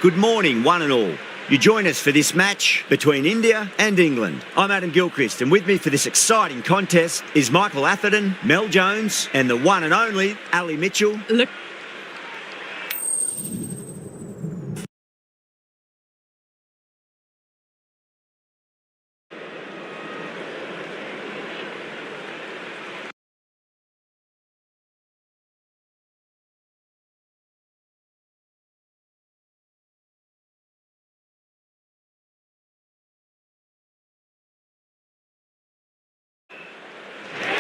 Good morning, one and all. You join us for this match between India and England. I'm Adam Gilchrist, and with me for this exciting contest is Michael Atherton, Mel Jones, and the one and only Ali Mitchell. Look.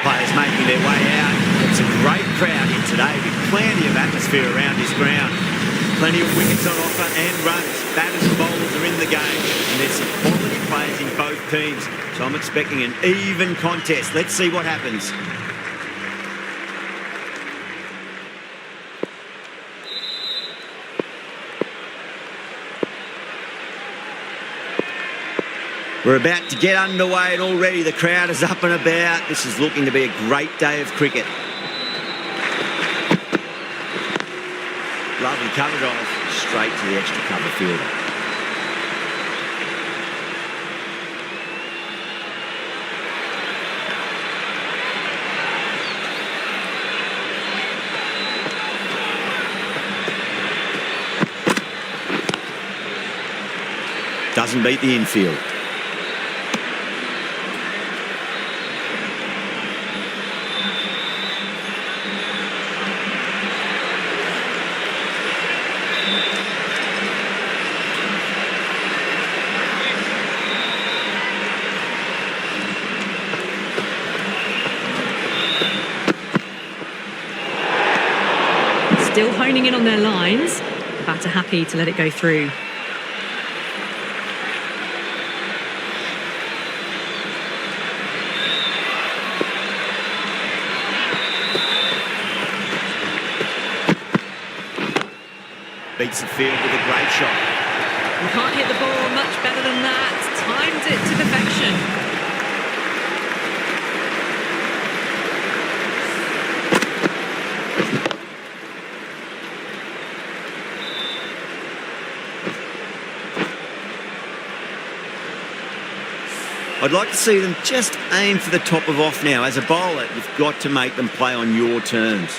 Players making their way out. It's a great crowd here today with plenty of atmosphere around this ground. Plenty of wickets on offer and runs. Batters and bowlers are in the game. And there's some quality players in both teams. So I'm expecting an even contest. Let's see what happens. We're about to get underway and already the crowd is up and about. This is looking to be a great day of cricket. Lovely cover drive, straight to the extra cover fielder. Doesn't beat the infield. Still honing in on their lines. The batter happy to let it go through. Beats the field with a great shot. You can't hit the ball much better than that. Timed it to perfection. I'd like to see them just aim for the top of off now. As a bowler, you've got to make them play on your terms.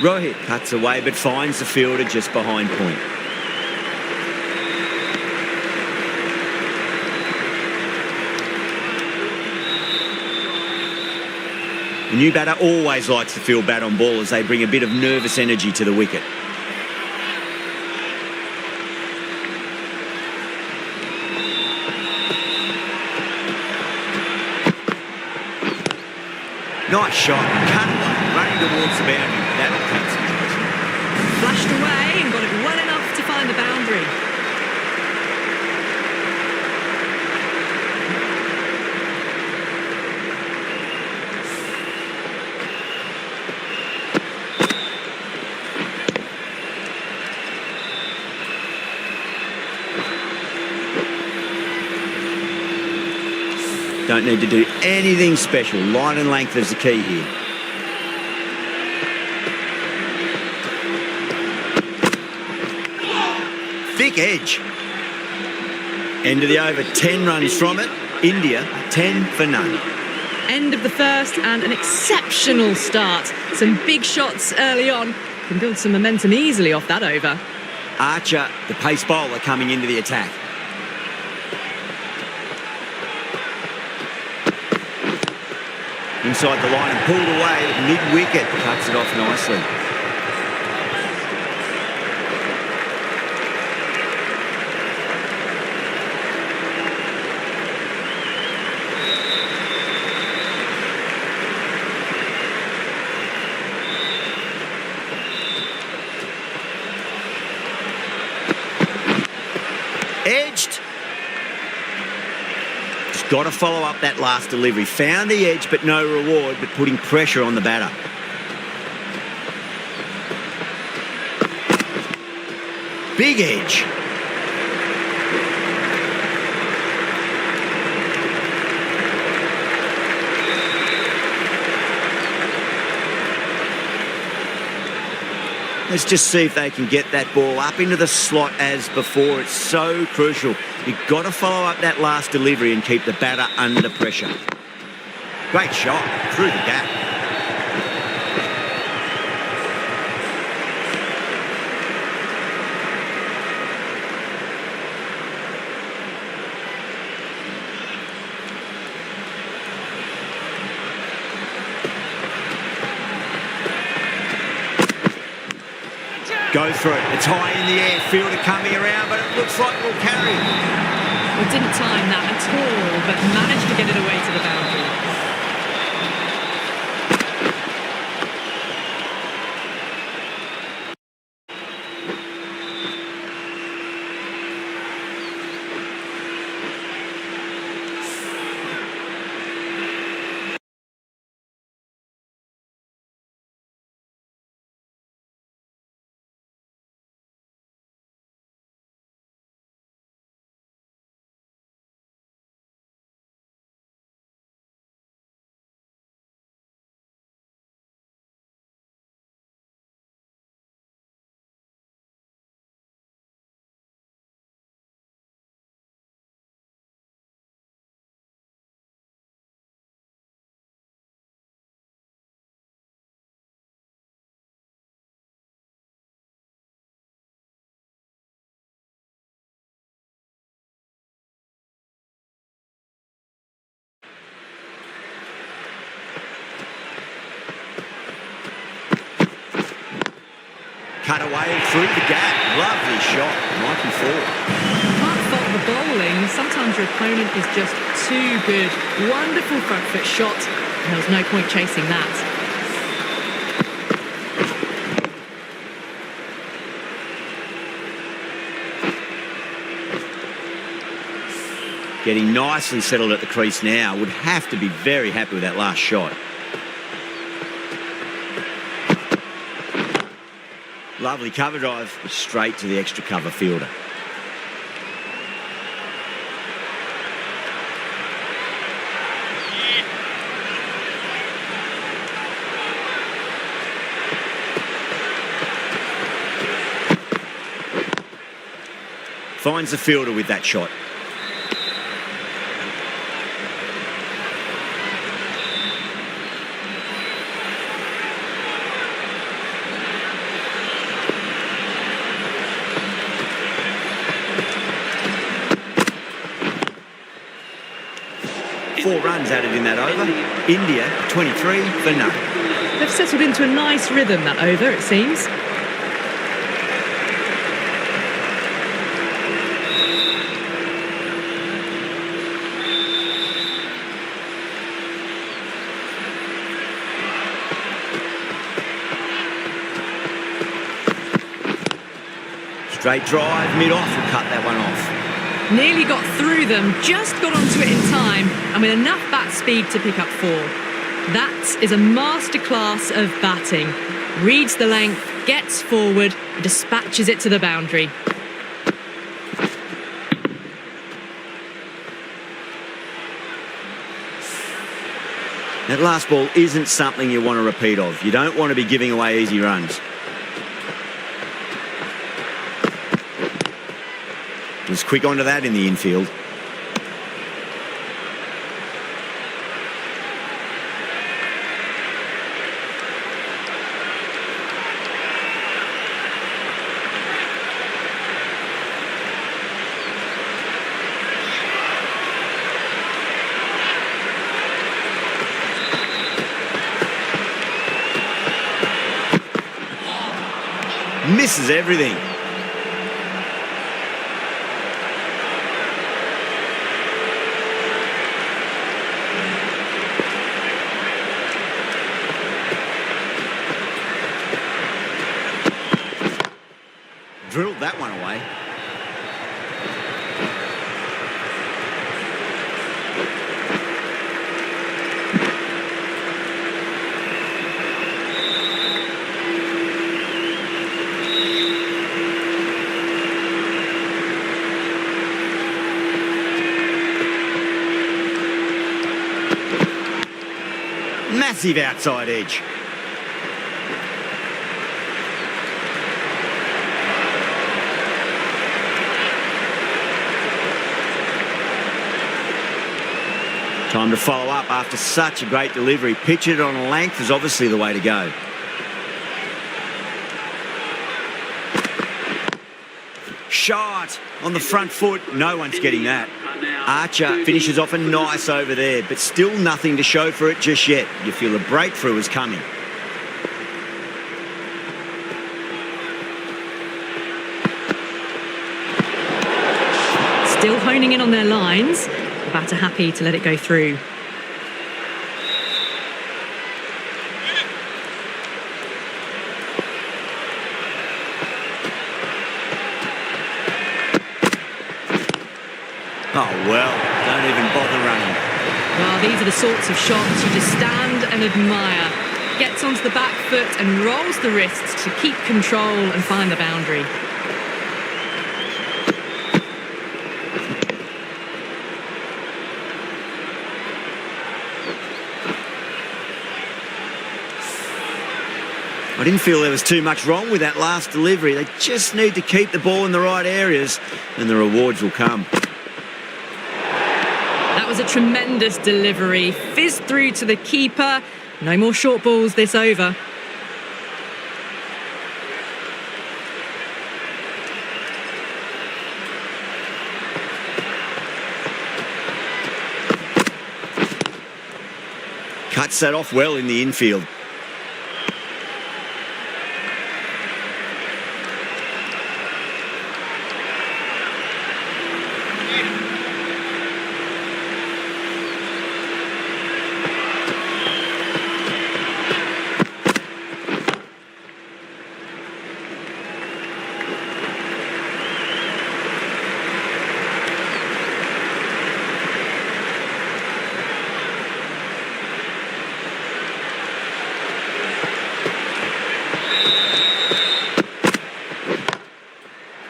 Rohit cuts away but finds the fielder just behind point. The new batter always likes to field bat on ball as they bring a bit of nervous energy to the wicket. Nice shot, cut away, running towards the boundary. That'll take some time. Flashed away and got it well enough to find the boundary. Don't need to do anything special. Line and length is the key here. Thick edge. End of the over, 10 runs from it. India, 10 for none. End of the first and an exceptional start. Some big shots early on. Can build some momentum easily off that over. Archer, the pace bowler, coming into the attack. Inside the line and pulled away, mid-wicket, cuts it off nicely. Edged. Got to follow up that last delivery. Found the edge, but no reward, but putting pressure on the batter. Big edge. Let's just see if they can get that ball up into the slot as before. It's so crucial. You've got to follow up that last delivery and keep the batter under pressure. Great shot through the gap. Go for it. It's high in the air. Fielder coming around, but it looks like we'll carry. Well, didn't time that at all, but managed to get it away to the boundary. Cut away through the gap. Lovely shot. Mikey Ford. Can't fault the bowling. Sometimes your opponent is just too good. Wonderful front foot shot. And there was no point chasing that. Getting nicely settled at the crease now. Would have to be very happy with that last shot. Lovely cover drive, straight to the extra cover fielder. Finds the fielder with that shot. Four runs added in that over. India 23 for none. They've settled into a nice rhythm that over, it seems. Straight drive, mid-off, will cut that one off. Nearly got through them, just got onto it in time, and with enough bat speed to pick up 4. That is a masterclass of batting. Reads the length, gets forward, and dispatches it to the boundary. That last ball isn't something you want to repeat of. You don't want to be giving away easy runs. Was quick onto that in the infield. Misses everything. Drilled that one away. Massive outside edge. Time to follow up after such a great delivery. Pitch it on a length is obviously the way to go. Shot on the front foot. No one's getting that. Archer finishes off a nice over there, but still nothing to show for it just yet. You feel a breakthrough is coming. Still honing in on their lines. The batter happy to let it go through. Oh, well, don't even bother running. Well, these are the sorts of shots you just stand and admire. Gets onto the back foot and rolls the wrists to keep control and find the boundary. I didn't feel there was too much wrong with that last delivery. They just need to keep the ball in the right areas and the rewards will come. That was a tremendous delivery. Fizzed through to the keeper. No more short balls this over. Cuts that off well in the infield.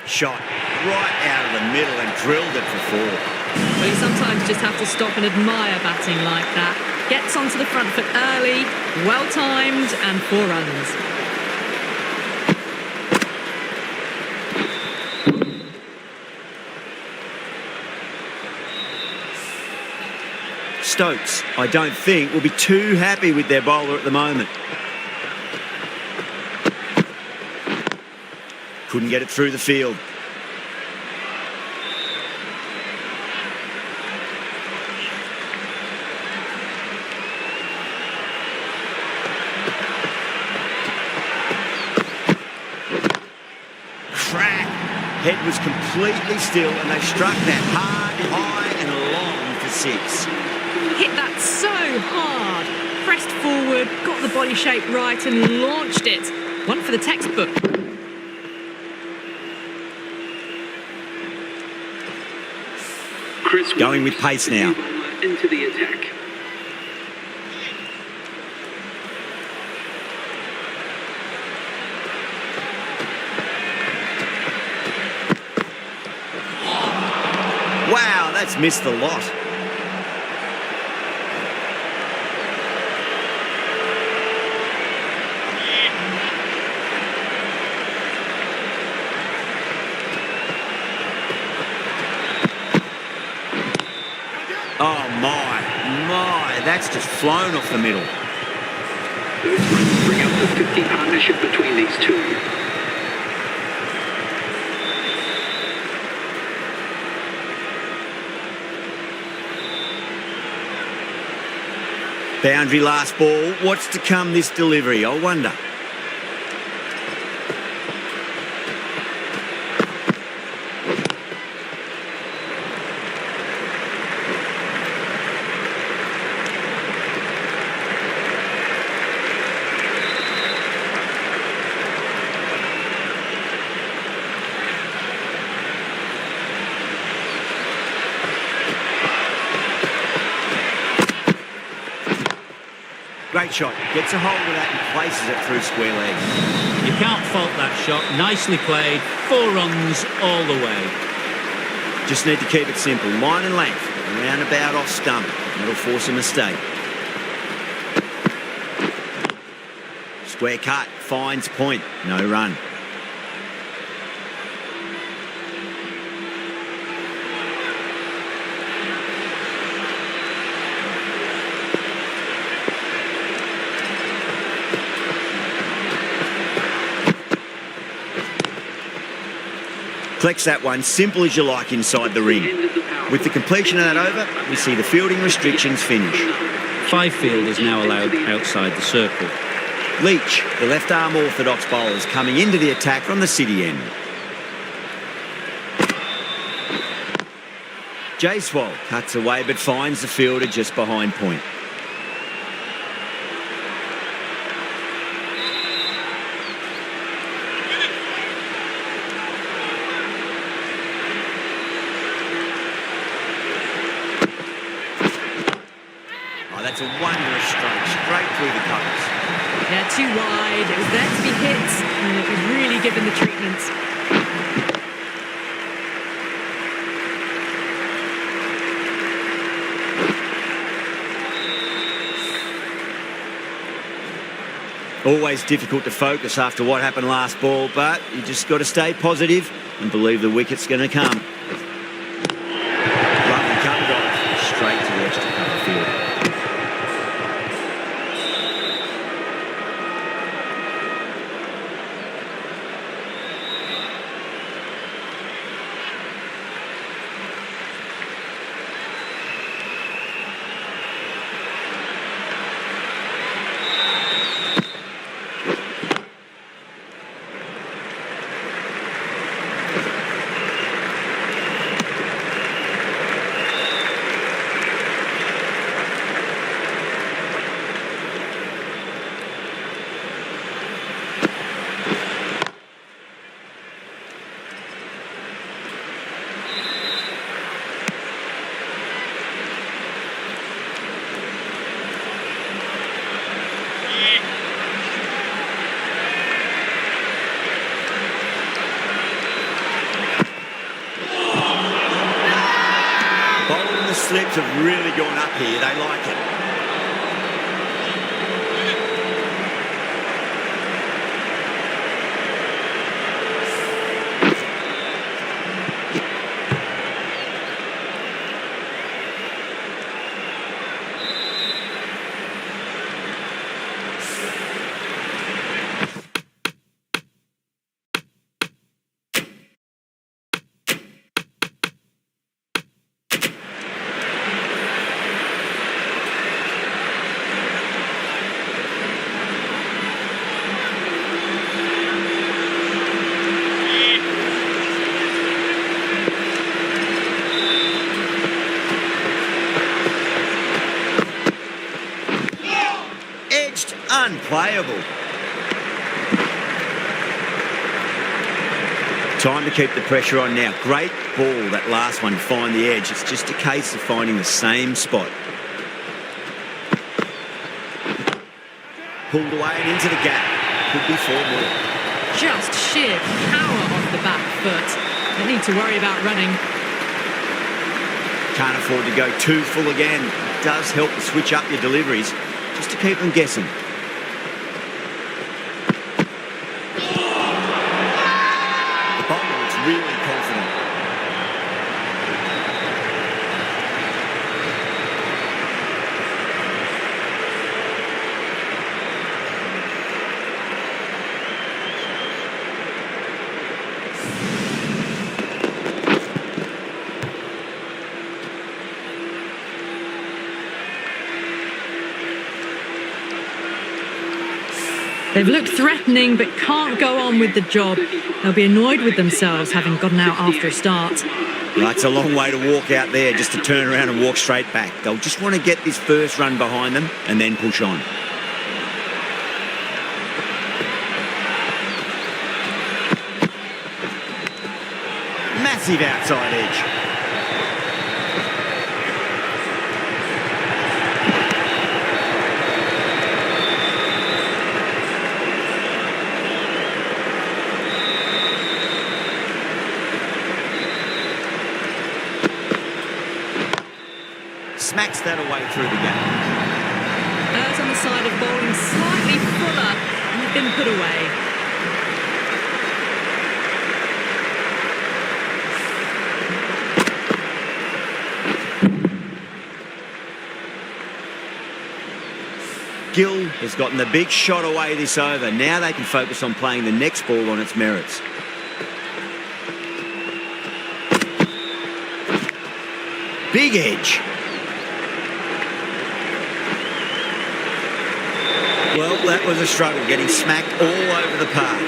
Shot right out of the middle and drilled it for four. Well, you sometimes just have to stop and admire batting like that. Gets onto the front foot early, well timed, and 4 runs. Stokes, I don't think, will be too happy with their bowler at the moment. Couldn't get it through the field. Crack! Head was completely still and they struck that hard, high and long for 6. Hit that so hard. Pressed forward, got the body shape right and launched it. One for the textbook. Chris Going with pace now. Into the attack. Wow, that's missed the lot. Oh my, that's just flown off the middle. Those runs bring out the 50 partnership between these two. Boundary last ball. What's to come this delivery? I wonder. Great shot. Gets a hold of that and places it through square leg. You can't fault that shot. Nicely played. 4 runs all the way. Just need to keep it simple. Line and length. Roundabout off stump. That'll force a mistake. Square cut. Finds point. No run. Collects that one, simple as you like, inside the ring. With the completion of that over, we see the fielding restrictions finish. 5 fielders now allowed outside the circle. Leach, the left-arm orthodox bowler, is coming into the attack from the city end. Jaiswal cuts away but finds the fielder just behind point. Oh, that's a wondrous stroke, straight through the covers. Yeah, too wide. It was there to be hit, and it was really given the treatment. Always difficult to focus after what happened last ball, but you just got to stay positive and believe the wicket's going to come. Lovely cut drive, straight to the extra cover field. The slips have really gone up here. They like it. Unplayable. Time to keep the pressure on now. Great ball, that last one, to find the edge. It's just a case of finding the same spot. Pulled away and into the gap. Could be 4 more. Just sheer power off the back foot. Don't need to worry about running. Can't afford to go too full again. It does help to switch up your deliveries, just to keep them guessing. Really confident. They've looked threatening but can't go on with the job. They'll be annoyed with themselves having gotten out after a start. Well, it's a long way to walk out there just to turn around and walk straight back. They'll just want to get this first run behind them and then push on. Massive outside edge. Smacks that away through the gap. Errs on the side of bowling slightly fuller and have been put away. Gill has gotten the big shot away this over. Now they can focus on playing the next ball on its merits. Big edge. Well, that was a struggle, getting smacked all over the park.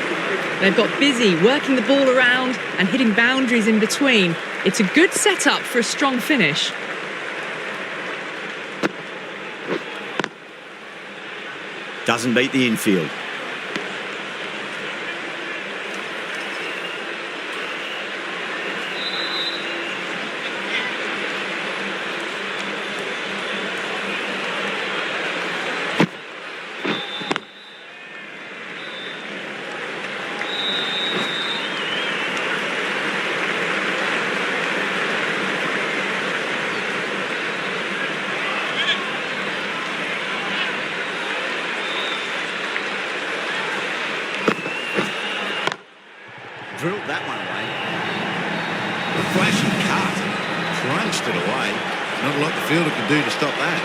They've got busy working the ball around and hitting boundaries in between. It's a good setup for a strong finish. Doesn't beat the infield. Drilled that one away. A flashing cut. Crunched it away. Not a lot the fielder could do to stop that.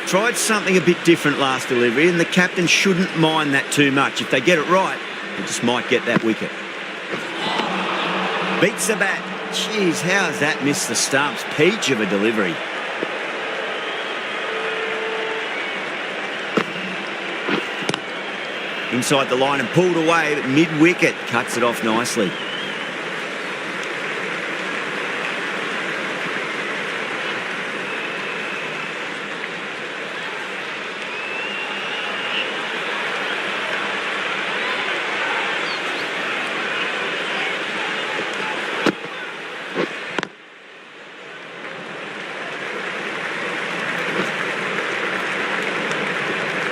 Tried something a bit different last delivery, and the captain shouldn't mind that too much. If they get it right, they just might get that wicket. Beats the bat. Jeez, how has that missed the stumps? Peach of a delivery. Inside the line and pulled away, but mid-wicket cuts it off nicely.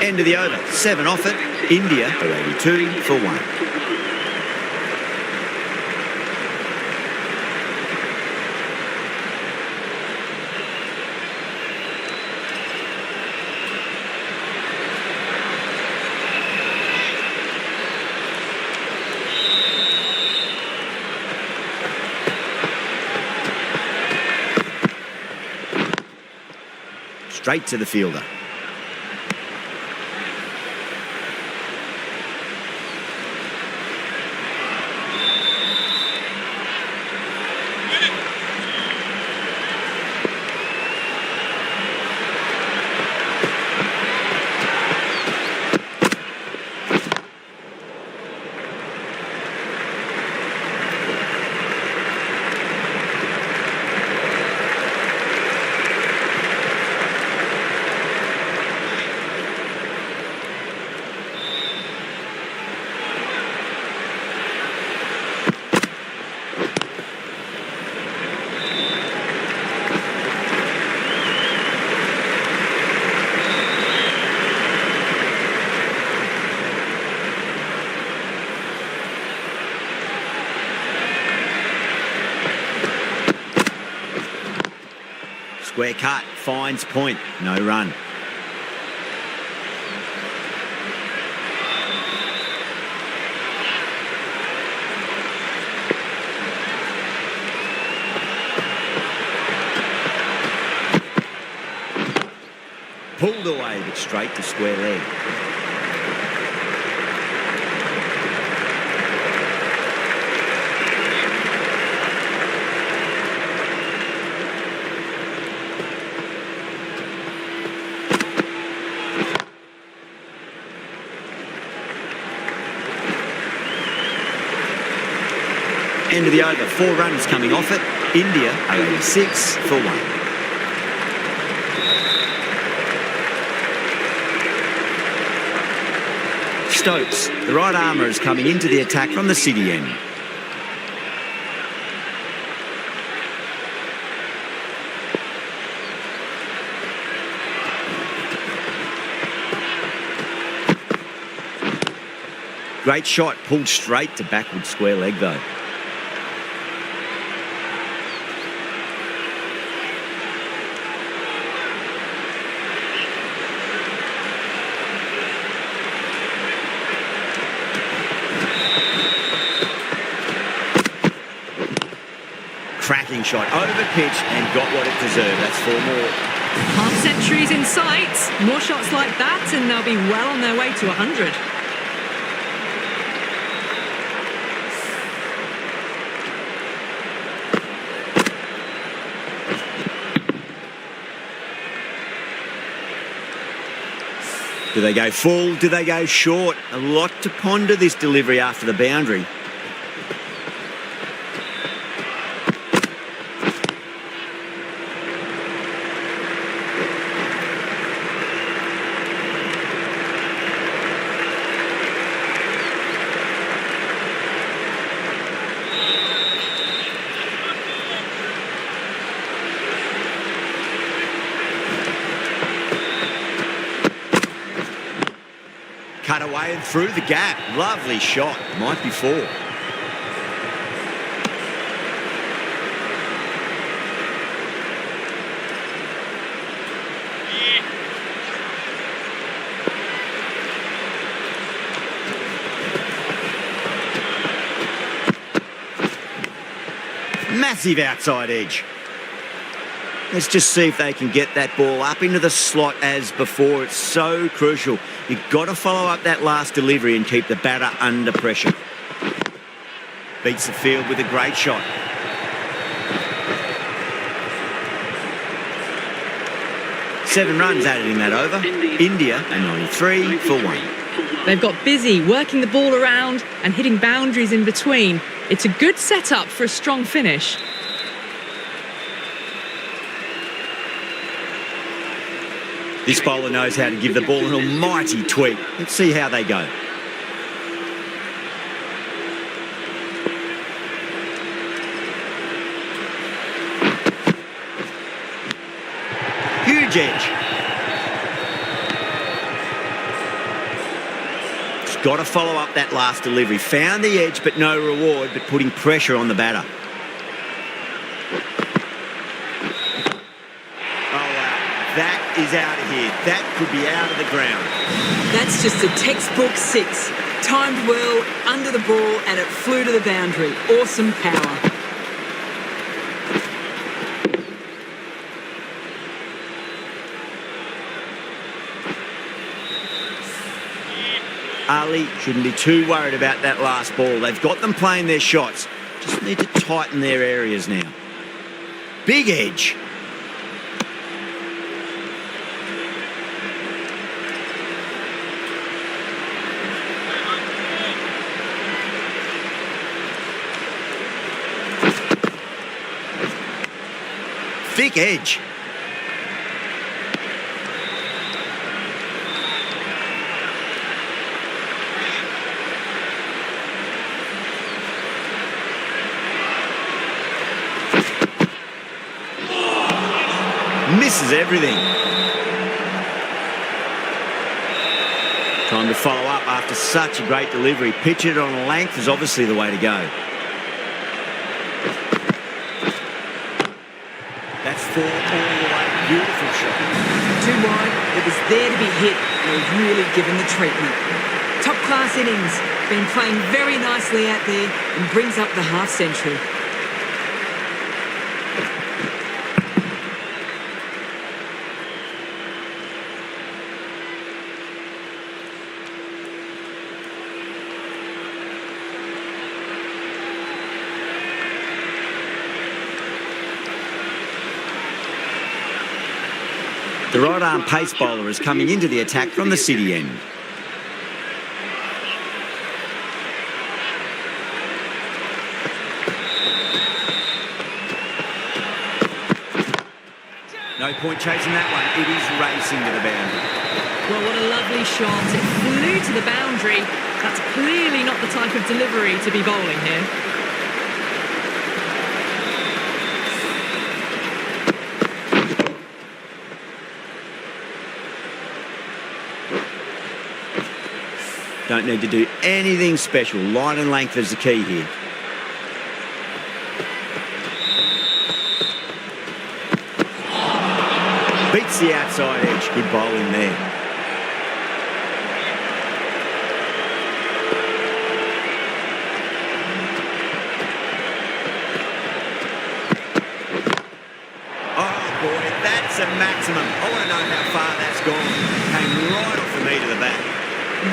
End of the over. 7 off it. India are 82 for 1. Straight to the fielder. Square cut, finds point, no run. Pulled away, but straight to square leg. End of the over. 4 runs coming off it. India are 86 for 1. Stokes, the right armour, is coming into the attack from the city end. Great shot, pulled straight to backward square leg though. Cracking shot over pitch and got what it deserved. That's 4 more. Half centuries in sight. More shots like that and they'll be well on their way to 100. Do they go full? Do they go short? A lot to ponder this delivery after the boundary. Cut away and through the gap. Lovely shot. Might be 4. Massive outside edge. Let's just see if they can get that ball up into the slot as before. It's so crucial. You've got to follow up that last delivery and keep the batter under pressure. Beats the field with a great shot. Seven runs added in that over. India are 93 for 1. They've got busy working the ball around and hitting boundaries in between. It's a good setup for a strong finish. This bowler knows how to give the ball an almighty tweak. Let's see how they go. Huge edge. It's got to follow up that last delivery. Found the edge, but no reward, but putting pressure on the batter. That is out of here. That could be out of the ground. That's just a textbook 6. Timed well, under the ball, and it flew to the boundary. Awesome power. Ali shouldn't be too worried about that last ball. They've got them playing their shots. Just need to tighten their areas now. Big edge. Thick edge. Misses everything. Time to follow up after such a great delivery. Pitch it on a length is obviously the way to go. That's 4 all the way. Beautiful shot. Too wide, it was there to be hit, and was really given the treatment. Top class innings, been playing very nicely out there and brings up the half century. The right-arm pace bowler is coming into the attack from the city end. No point chasing that one. It is racing to the boundary. Well, what a lovely shot. It flew to the boundary. That's clearly not the type of delivery to be bowling here. Don't need to do anything special. Line and length is the key here. Beats the outside edge. Good bowling there. Oh boy, that's a maximum. know how far that's gone. Came right off the meat of the bat.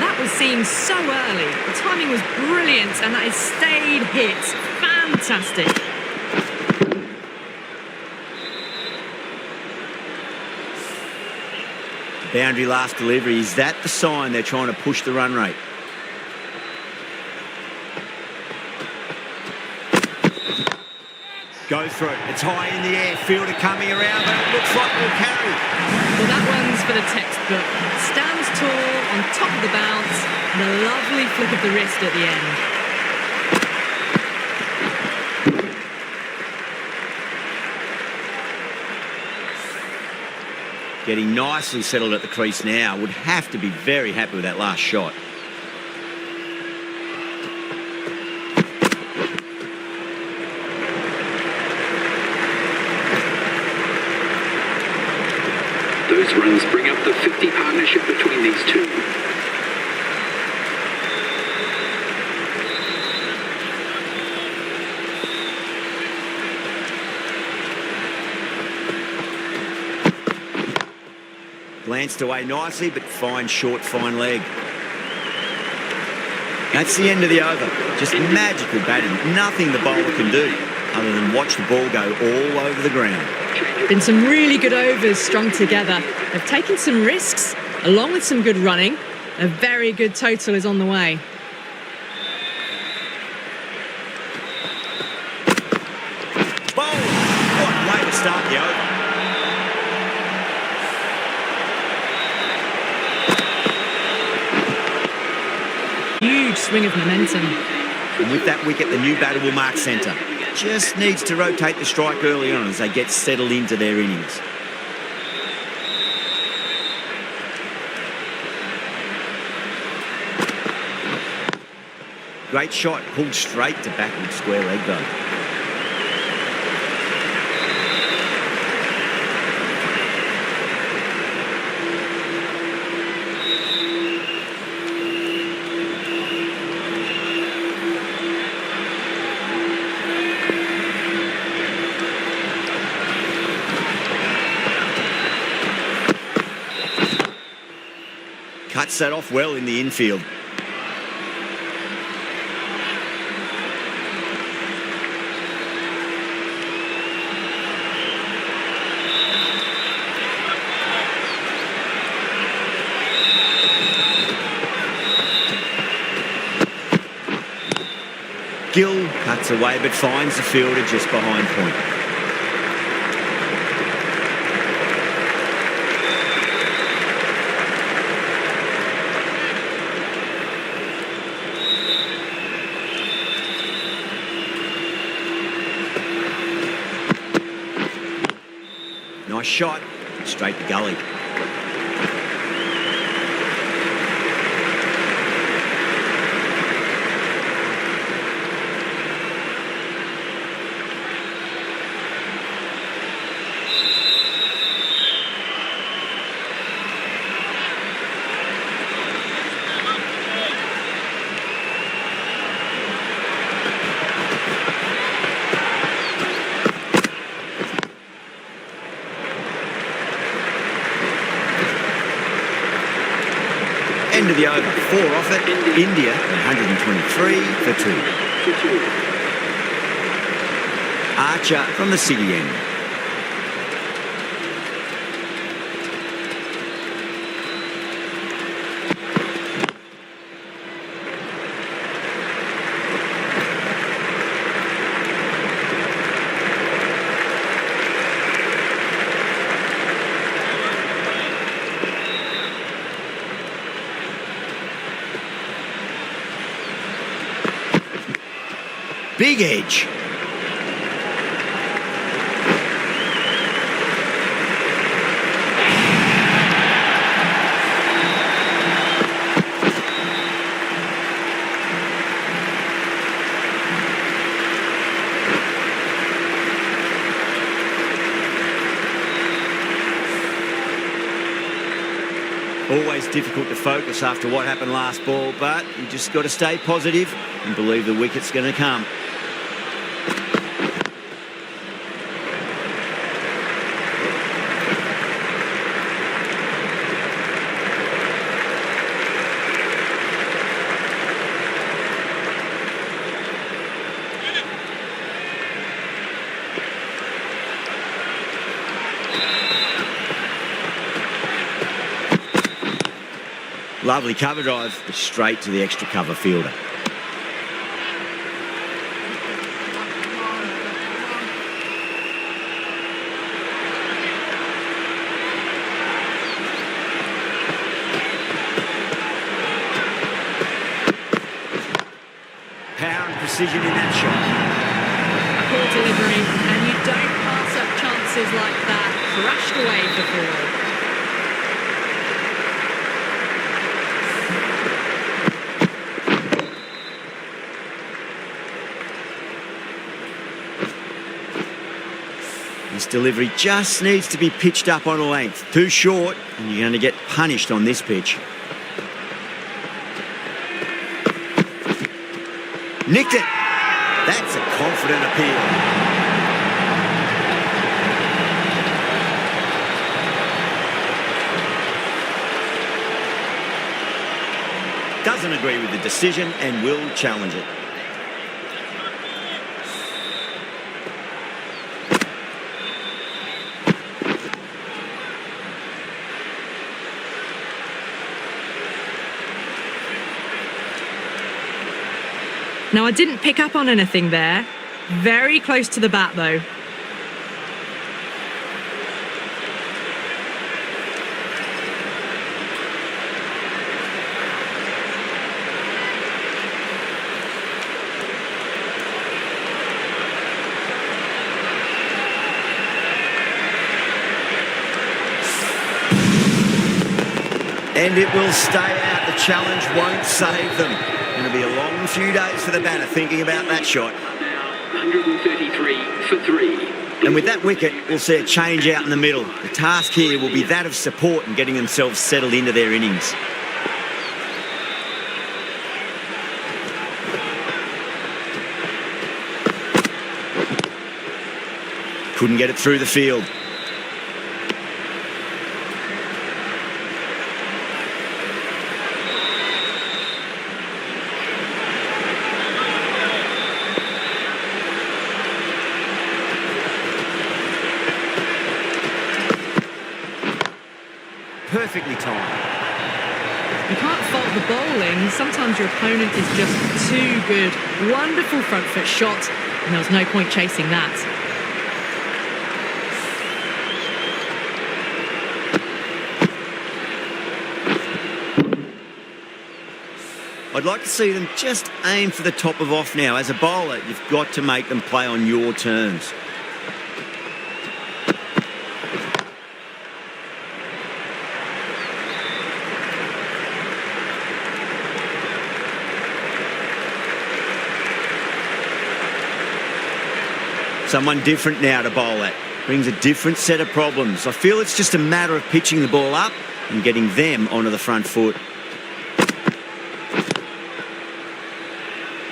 That was seen so early. The timing was brilliant, and that is stayed hit. Fantastic. Boundary last delivery. Is that the sign they're trying to push the run rate? Go through. It's high in the air. Fielder coming around, but it looks like we'll carry. Well, that one's for the textbook. Stands tall on top of the bounce, and a lovely flick of the wrist at the end. Getting nicely settled at the crease now. Would have to be very happy with that last shot. Those runs bring up the 50 partnership between these two. Glanced away nicely, but fine short, fine leg. That's the end of the over. Just magical batting. Nothing the bowler can do other than watch the ball go all over the ground. Been some really good overs strung together. They've taken some risks, along with some good running. A very good total is on the way. Bowl! What a way to start the over. Huge swing of momentum. And with that wicket, the new batter will mark centre. Just needs to rotate the strike early on as they get settled into their innings. Great shot, pulled straight to backward square leg though. Cuts that off well in the infield. Gill cuts away but finds the fielder just behind point. Nice shot, straight to gully. End of the over, 4 off it. India 123 for 2. Archer from the city end. Big edge. Always difficult to focus after what happened last ball, but you just got to stay positive and believe the wicket's going to come. Lovely cover drive, straight to the extra cover fielder. Power and precision in that shot. Poor delivery, and you don't pass up chances like that. Crashed away for four. This delivery just needs to be pitched up on a length. Too short, and you're going to get punished on this pitch. Nicked it. That's a confident appeal. Doesn't agree with the decision and will challenge it. Now, I didn't pick up on anything there. Very close to the bat, though. And it will stay out. The challenge won't save them. Going to be a long few days for the batter thinking about that shot. Now 133 for 3. And with that wicket, we'll see a change out in the middle. The task here will be that of support and getting themselves settled into their innings. Couldn't get it through the field. Perfectly timed. You can't fault the bowling. Sometimes your opponent is just too good. Wonderful front foot shot, and there was no point chasing that. I'd like to see them just aim for the top of off now. As a bowler, you've got to make them play on your terms. Someone different now to bowl at. Brings a different set of problems. I feel it's just a matter of pitching the ball up and getting them onto the front foot.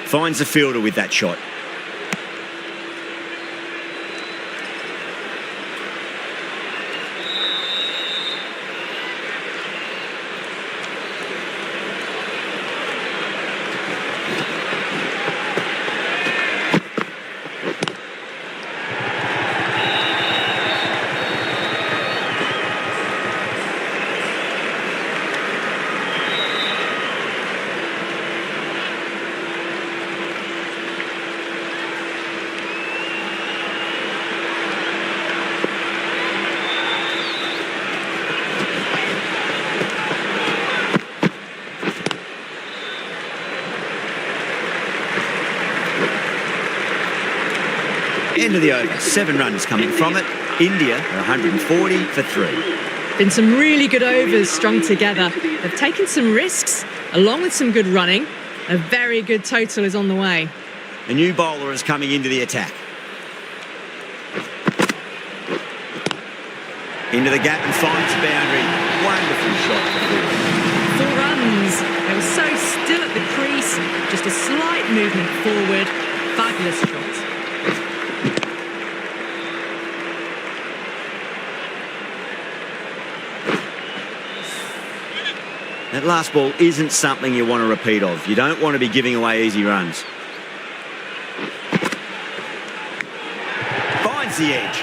Finds the fielder with that shot. End of the over. 7 runs coming from it. India are 140 for 3. Been some really good overs strung together. They've taken some risks, along with some good running. A very good total is on the way. A new bowler is coming into the attack. Into the gap and finds the boundary. Wonderful shot. 4 runs. They were so still at the crease. Just a slight movement forward. Fabulous shot. That last ball isn't something you want to repeat of. You don't want to be giving away easy runs. Finds the edge.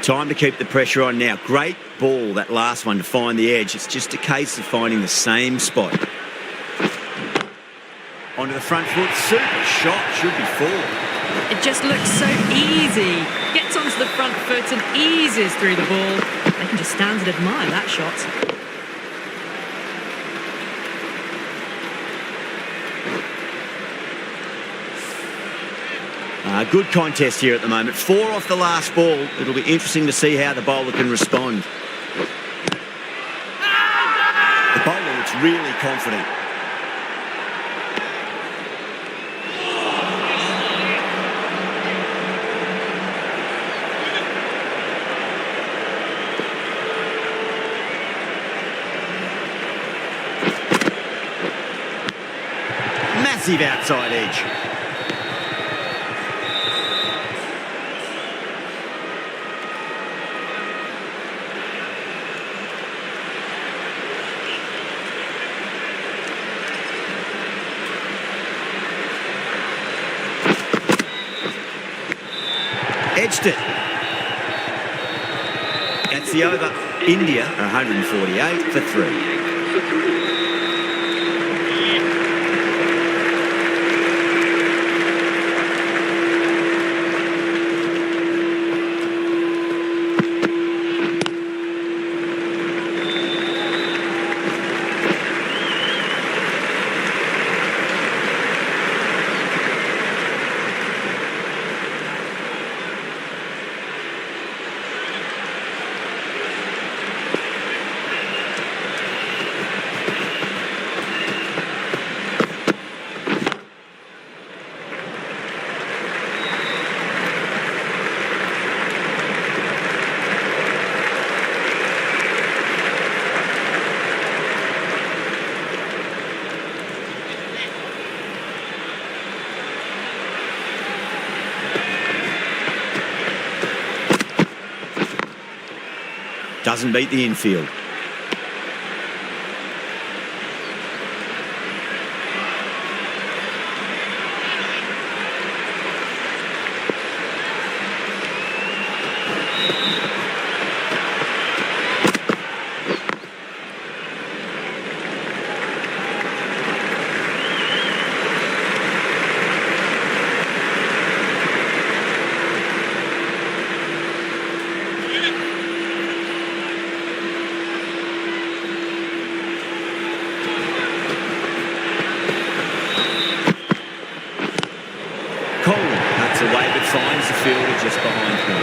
Time to keep the pressure on now. Great ball, that last one, to find the edge. It's just a case of finding the same spot. Onto the front foot. Super shot. Should be four. It just looks so easy. Gets onto the front foot and eases through the ball. They can just stand and admire that shot. Good contest here at the moment. 4 off the last ball. It'll be interesting to see how the bowler can respond. The bowler looks really confident. Massive outside edge. Edged it. That's the over. India are 148 for 3. Doesn't beat the infield. Away, but finds the fielder just behind him.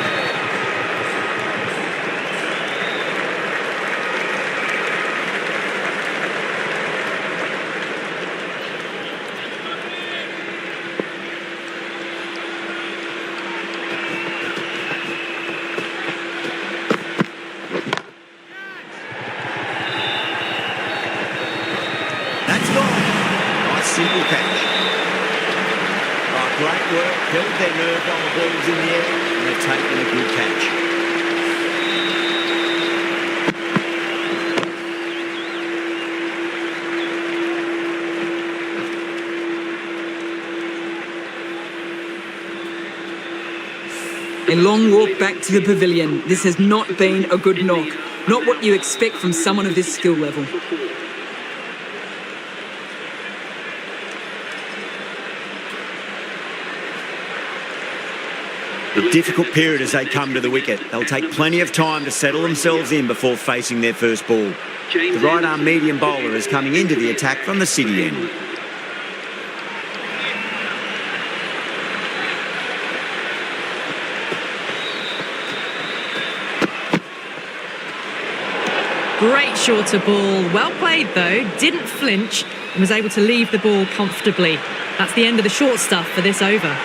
That's gone. Nice simple catch. Great work, held their nerve while the ball was in the air, and they've taken a good catch. A long walk back to the pavilion. This has not been a good knock. Not what you expect from someone of this skill level. A difficult period as they come to the wicket. They'll take plenty of time to settle themselves in before facing their first ball. The right-arm medium bowler is coming into the attack from the city end. Great shorter ball. Well played, though. Didn't flinch and was able to leave the ball comfortably. That's the end of the short stuff for this over.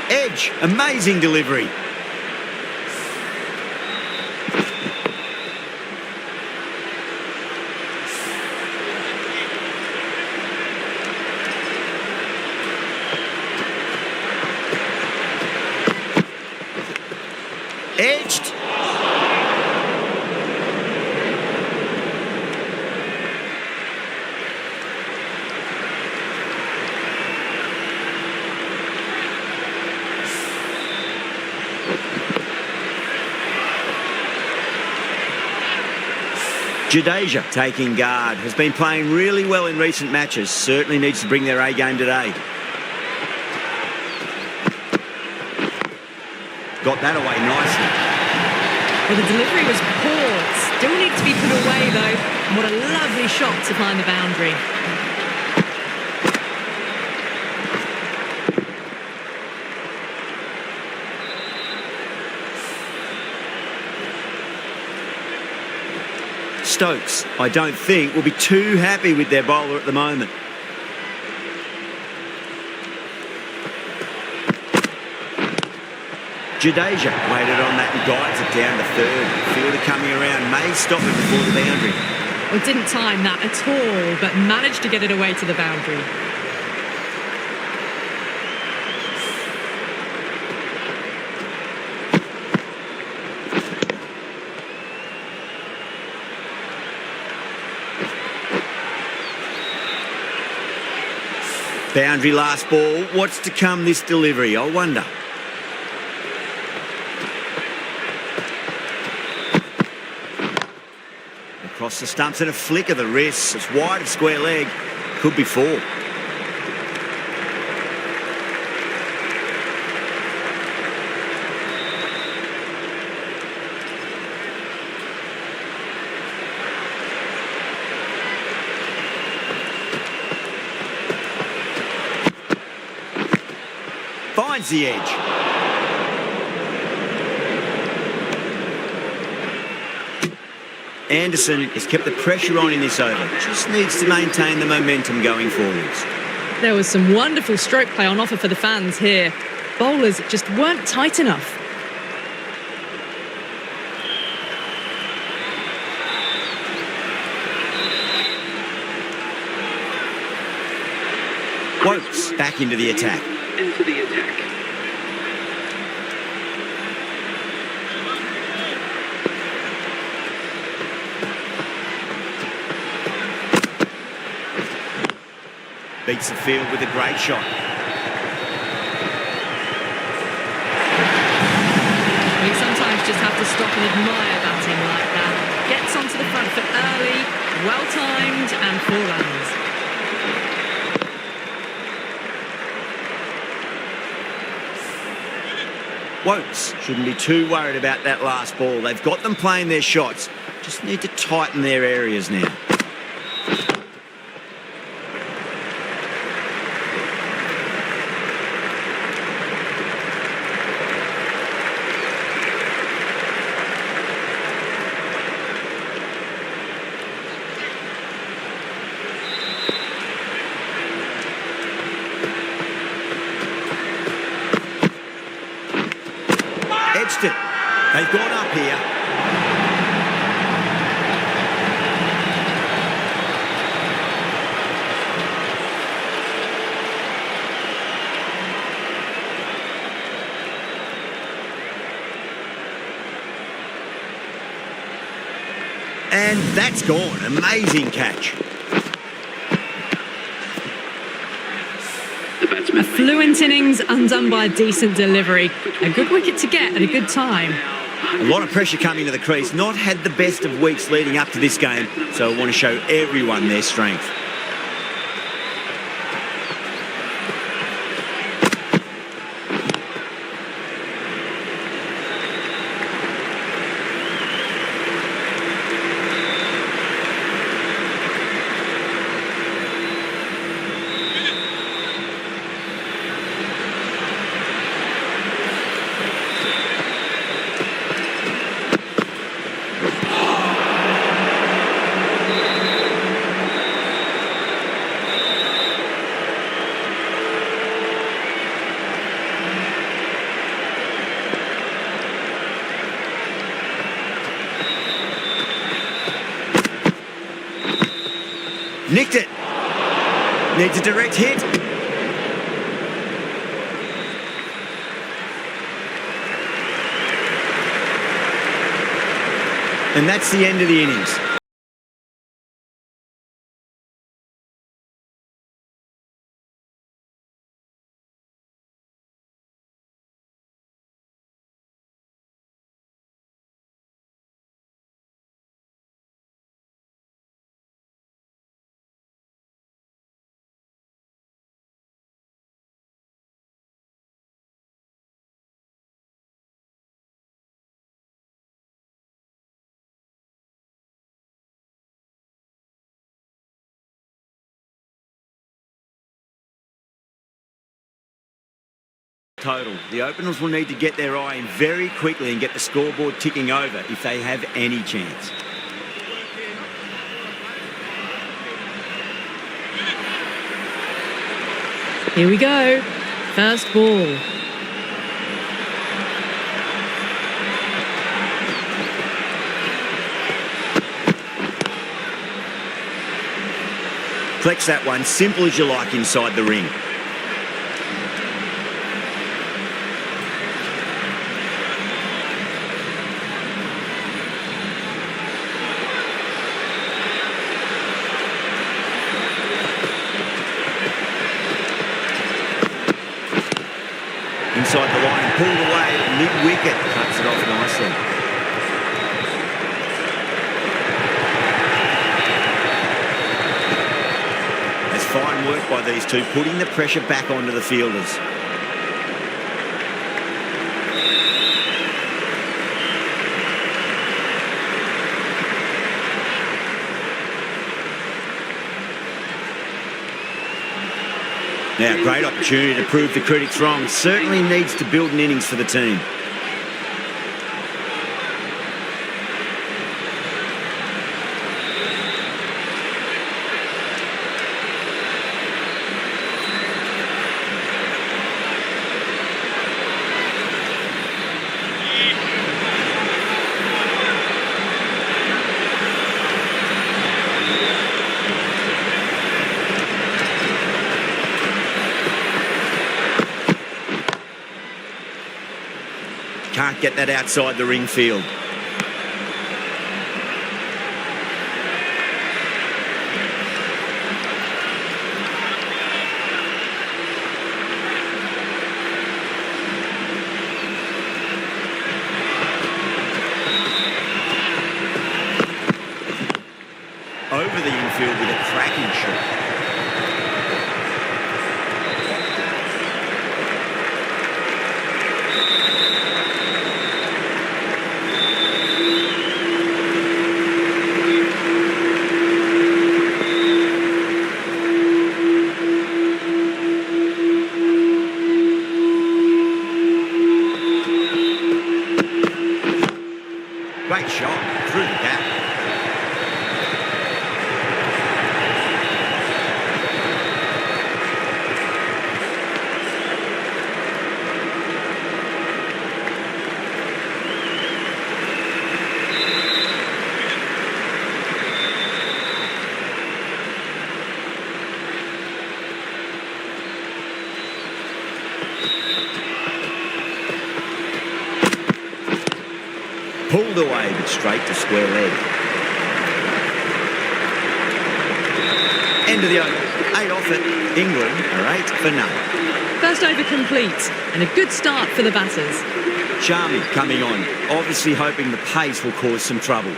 Edge, amazing delivery. Edged. Jadeja taking guard. Has been playing really well in recent matches. Certainly needs to bring their A game today. Got that away nicely. Well, the delivery was poor. Still needs to be put away, though. And what a lovely shot to find the boundary. Stokes, I don't think, will be too happy with their bowler at the moment. Jadeja waited on that and guides it down to third. Fielder coming around, may stop it before the boundary. Well, didn't time that at all, but managed to get it away to the boundary. Boundary last ball. What's to come this delivery? I wonder. Across the stumps and a flick of the wrist. It's wide of square leg. Could be four. Finds the edge. Anderson has kept the pressure on in this over. Just needs to maintain the momentum going forwards. There was some wonderful stroke play on offer for the fans here. Bowlers just weren't tight enough. Wokes back into the attack. Into the attack. Beats the field with a great shot. You sometimes just have to stop and admire batting like that. Gets onto the front foot early, well-timed and 4 runs. Wokes shouldn't be too worried about that last ball. They've got them playing their shots. Just need to tighten their areas now. Edged it. They've gone up here. And that's gone. Amazing catch. A fluent innings undone by a decent delivery. A good wicket to get at a good time. A lot of pressure coming to the crease. Not had the best of weeks leading up to this game, so I want to show everyone their strength. Nicked it. Needs a direct hit. And that's the end of the innings. total. The openers will need to get their eye in very quickly and get the scoreboard ticking over if they have any chance. Here we go. First ball. Flex that one, simple as you like inside the ring. Inside the line and pulled away, mid-wicket, cuts it off nicely. That's fine work by these two, putting the pressure back onto the fielders. Now, great opportunity to prove the critics wrong. Certainly needs to build an innings for the team. Can't get that outside the ring field. Over the infield with a cracking shot. Great shot through the gap. Pulled away, but straight to square leg. End of the over. 8 off it. England are 8 for none. First over complete, and a good start for the batters. Charmy coming on, obviously hoping the pace will cause some trouble.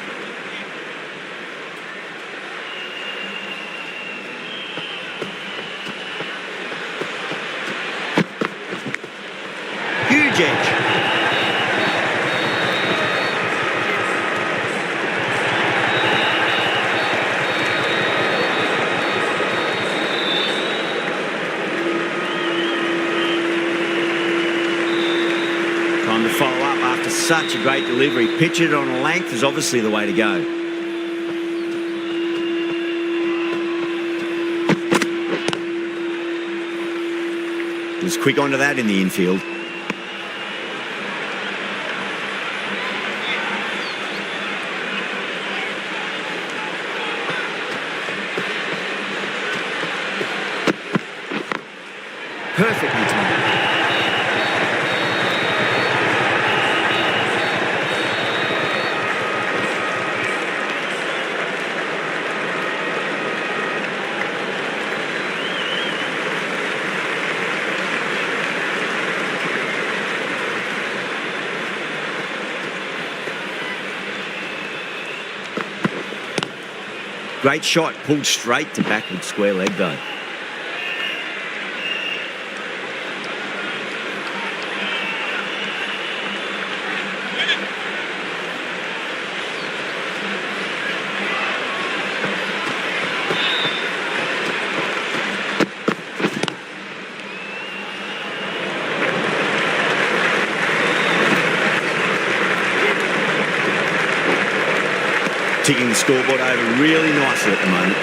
Huge edge. Time to follow up after such a great delivery. Pitch it on a length is obviously the way to go. He was quick onto that in the infield. Perfectly timed. Great shot, pulled straight to backward square leg though. ticking the scoreboard over really nicely at the moment.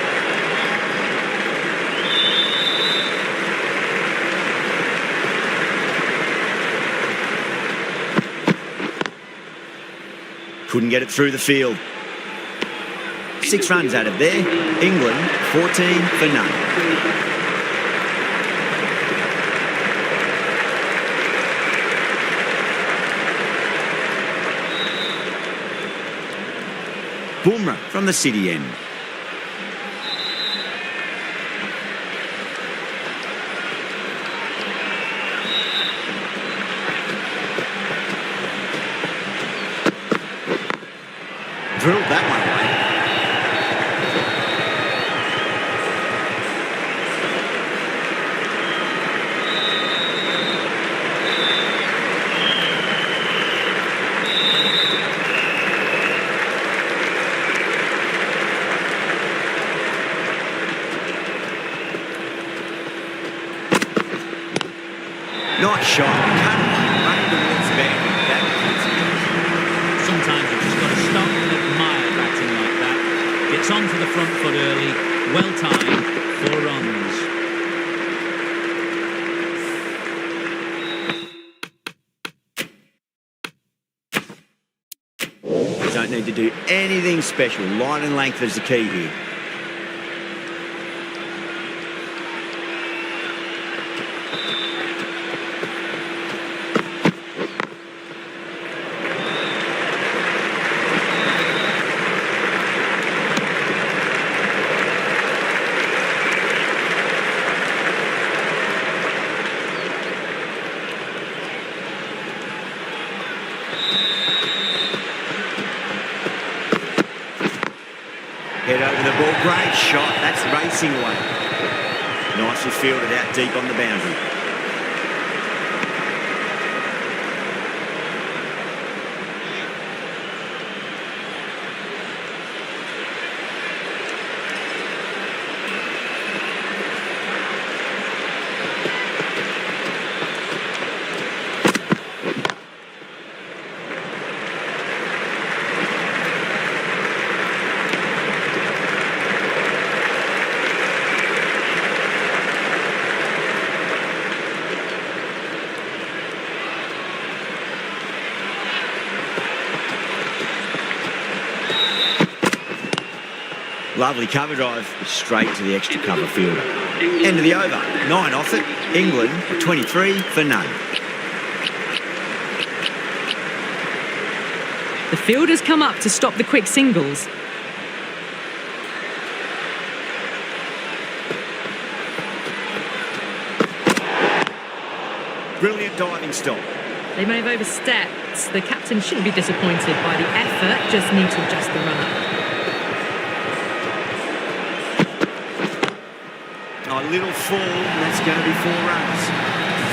Couldn't get it through the field. 6 runs out of there. England 14 for none. Bumrah from the city end. Drilled that one away. Nice shot. Cut away. Running towards the boundary. That was it. Sometimes you've just got to stop and admire batting like that. Gets onto the front foot early. Well timed. 4 runs. Don't need to do anything special. Line and length is the key here. Head over the ball, great shot, that's racing away. Nicely fielded out deep on the boundary. Lovely cover drive, straight to the extra cover fielder. End of the over, 9 off it. England 23 for none. The fielders come up to stop the quick singles. Brilliant diving stop. They may have overstepped. The captain shouldn't be disappointed by the effort, just need to adjust the run-up. A little fall, and that's going to be 4 runs.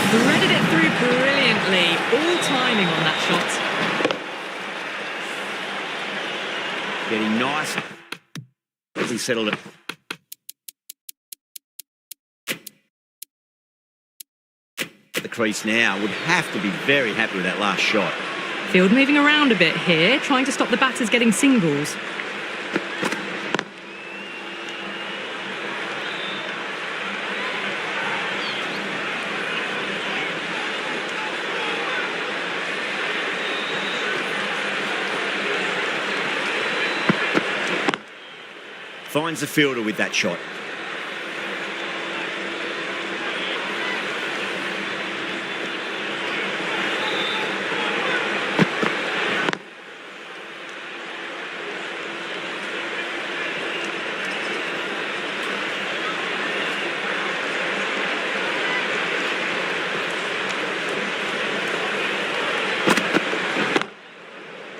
Threaded it through brilliantly. All timing on that shot. Getting nice as he settled it. The crease now would have to be very happy with that last shot. Field moving around a bit here, trying to stop the batters getting singles. Finds the fielder with that shot.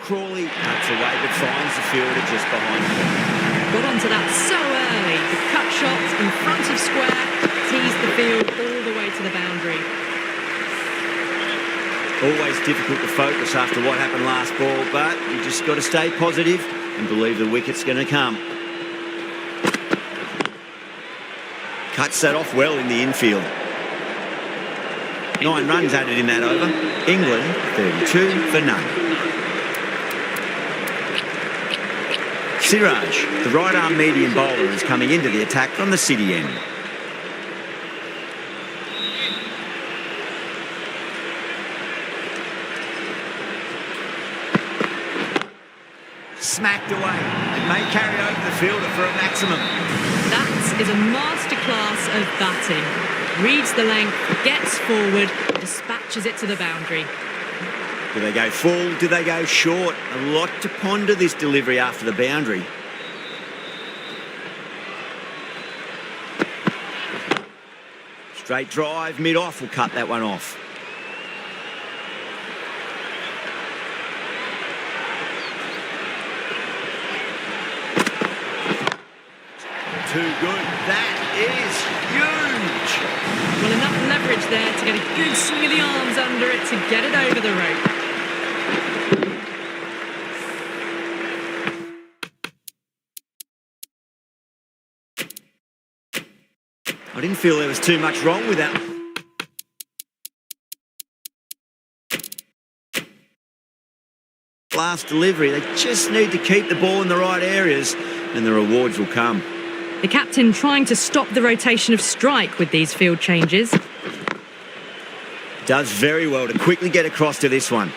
Crawley cuts away but finds the fielder just behind him. Got onto that so early. The cut shot in front of square, teased the field all the way to the boundary. Always difficult to focus after what happened last ball, but you just got to stay positive and believe the wicket's going to come. Cuts that off well in the infield. 9 runs added in that over. England 32 for none. Siraj, the right-arm medium bowler, is coming into the attack from the City end. Smacked away. It may carry over the fielder for a maximum. That is a masterclass of batting. Reads the length, gets forward, dispatches it to the boundary. Do they go full? Do they go short? A lot to ponder this delivery after the boundary. Straight drive, mid-off will cut that one off. Too good. That is huge. Well, enough leverage there to get a good swing of the arms under it to get it over the rope. I didn't feel there was too much wrong with that. Last delivery, they just need to keep the ball in the right areas and the rewards will come. The captain trying to stop the rotation of strike with these field changes. Does very well to quickly get across to this one.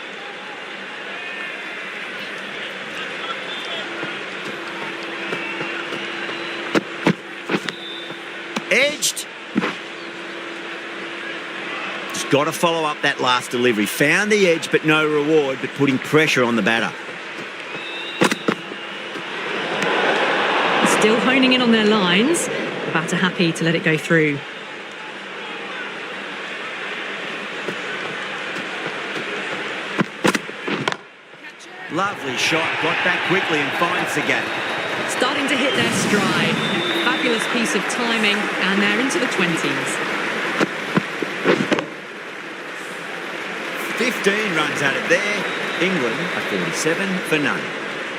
Edged. Just got to follow up that last delivery. Found the edge, but no reward, but putting pressure on the batter. Still honing in on their lines. The batter happy to let it go through. Lovely shot. Got back quickly and finds the gap. Starting to hit their stride. Fabulous piece of timing, and they're into the 20s. 15 runs out of there. England are 47 for none.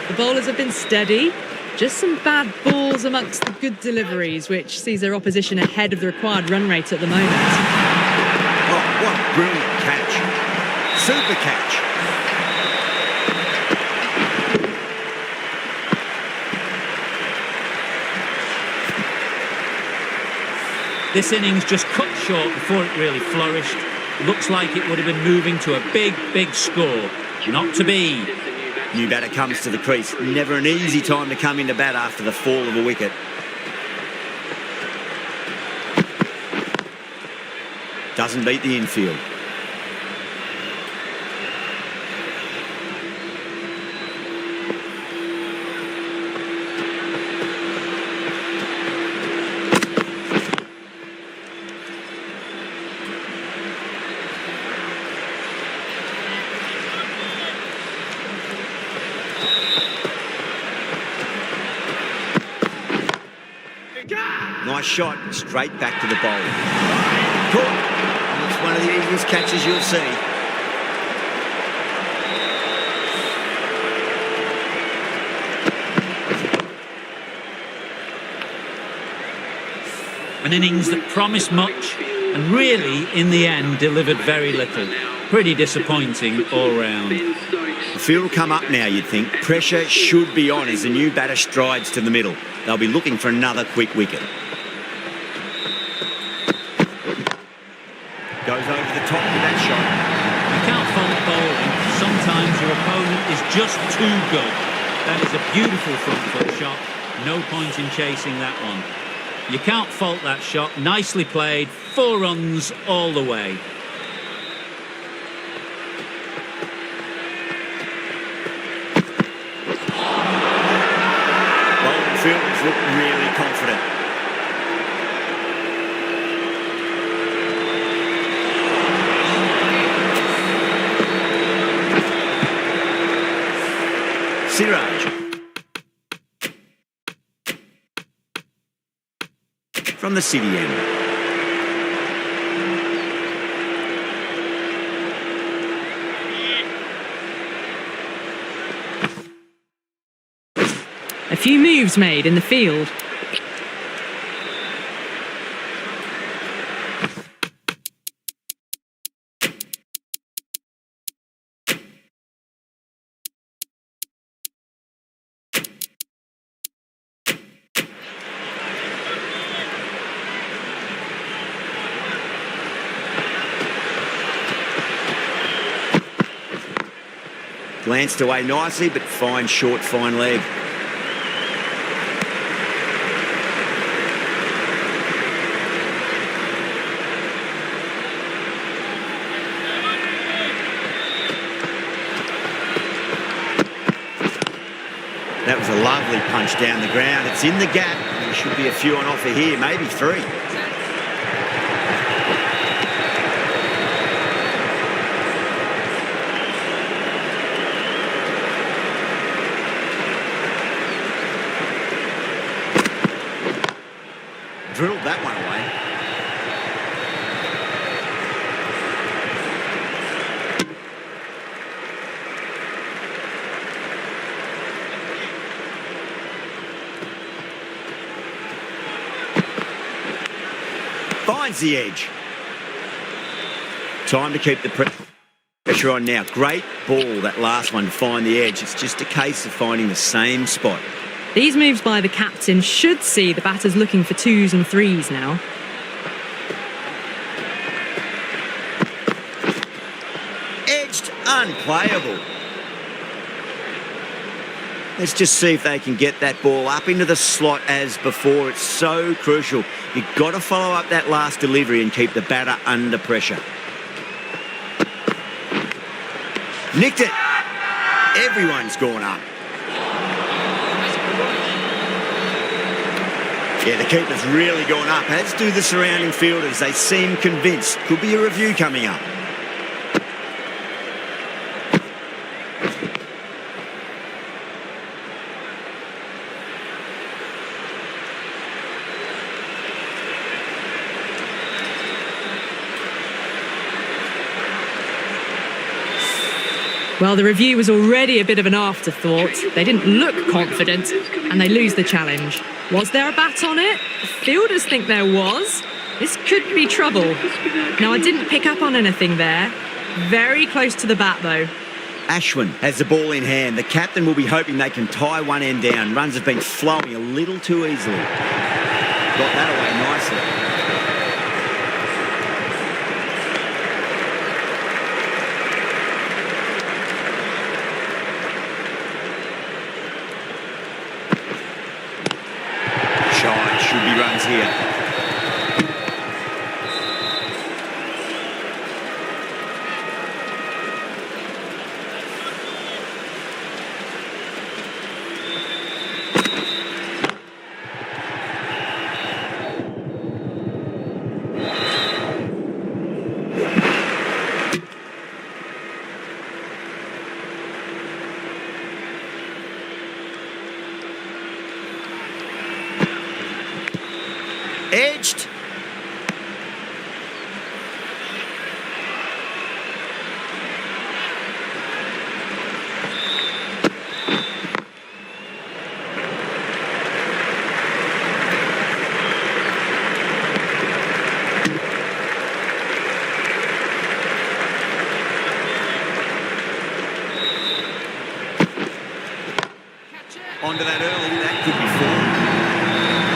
The bowlers have been steady. Just some bad balls amongst the good deliveries, which sees their opposition ahead of the required run rate at the moment. Oh, what a brilliant catch. Super catch. This innings just cut short before it really flourished. Looks like it would have been moving to a big, big score. Not to be. New batter comes to the crease. Never an easy time to come into bat after the fall of a wicket. Doesn't beat the infield. Nice shot, straight back to the bowler. Caught. And it's one of the easiest catches you'll see. An innings that promised much and really, in the end, delivered very little. Pretty disappointing all round. The field will come up now, you'd think. Pressure should be on as the new batter strides to the middle. They'll be looking for another quick wicket. Goes over the top with that shot. You can't fault bowling. Sometimes your opponent is just too good. That is a beautiful front foot shot. No point in chasing that one. You can't fault that shot. Nicely played. 4 runs all the way. Bowling fielders look really confident. Siraj. From the City end. A few moves made in the field. Glanced away nicely, but fine short, fine leg. That was a lovely punch down the ground. It's in the gap. There should be a few on offer here, maybe 3. Drilled that one away. Finds the edge. Time to keep the pressure on now. Great ball, that last one, to find the edge. It's just a case of finding the same spot. These moves by the captain should see the batters looking for 2s and 3s now. Edged, unplayable. Let's just see if they can get that ball up into the slot as before. It's so crucial. You've got to follow up that last delivery and keep the batter under pressure. Nicked it. Everyone's gone up. Yeah, the keeper's really gone up, as do the surrounding fielders. They seem convinced. Could be a review coming up. Well, the review was already a bit of an afterthought. They didn't look confident, and they lose the challenge. Was there a bat on it? The fielders think there was. This could be trouble. Now, I didn't pick up on anything there. Very close to the bat, though. Ashwin has the ball in hand. The captain will be hoping they can tie one end down. Runs have been flowing a little too easily. Got that away nicely. Should be runs here. Edged. Onto that early, that could be 4.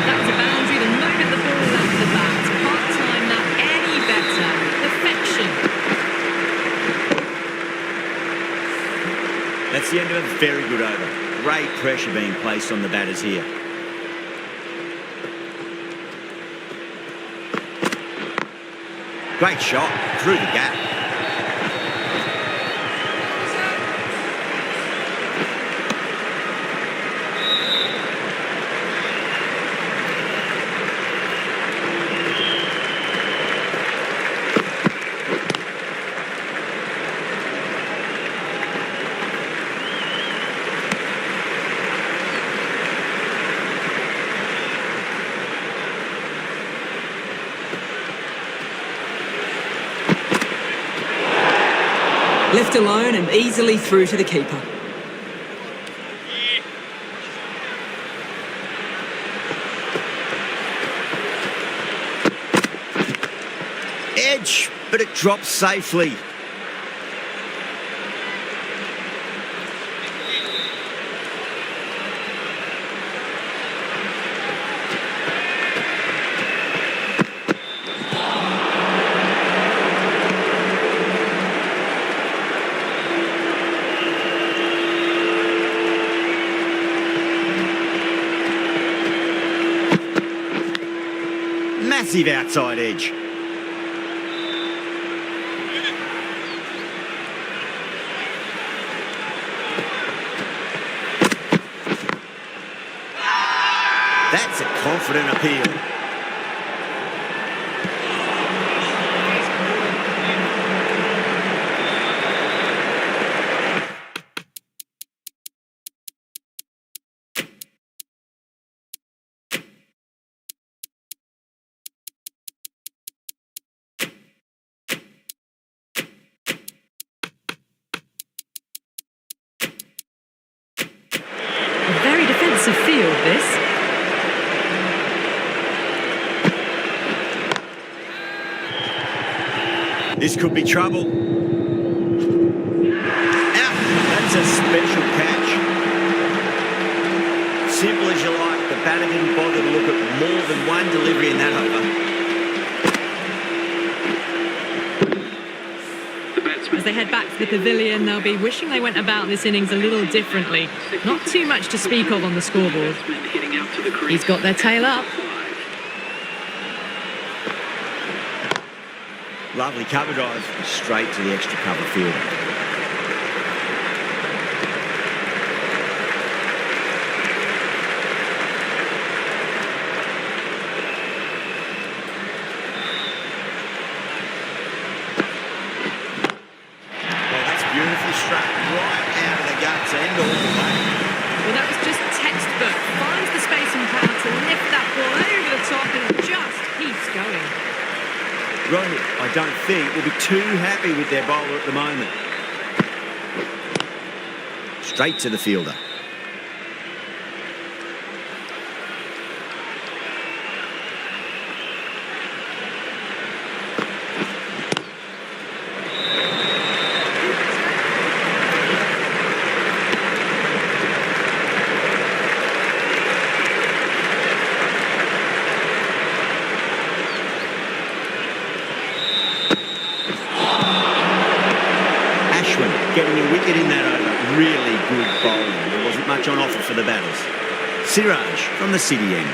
That was a boundary the moment the ball left the bat. Can't time that any better. Perfection. That's the end of a very good over. Great pressure being placed on the batters here. Great shot through the gap. Left alone and easily through to the keeper. Edge, but it drops safely. massive outside edge. That's a confident appeal. A very defensive field, this. This could be trouble. Out. That's a special catch. Simple as you like, the batter didn't bother to look at more than one delivery in that over. As they head back to the pavilion, they'll be wishing they went about this innings a little differently. Not too much to speak of on the scoreboard. He's got their tail up. Lovely cover drive, straight to the extra cover field. Well, that's beautifully struck right out of the guts and all the way. Well, that was just textbook. Finds the space and power to lift that ball over the top and it just keeps going. Rohit, I don't think, will be too happy with their bowler at the moment. Straight to the fielder. Getting a wicket in that over. Really good bowling. There wasn't much on offer for the batters. Siraj from the city end.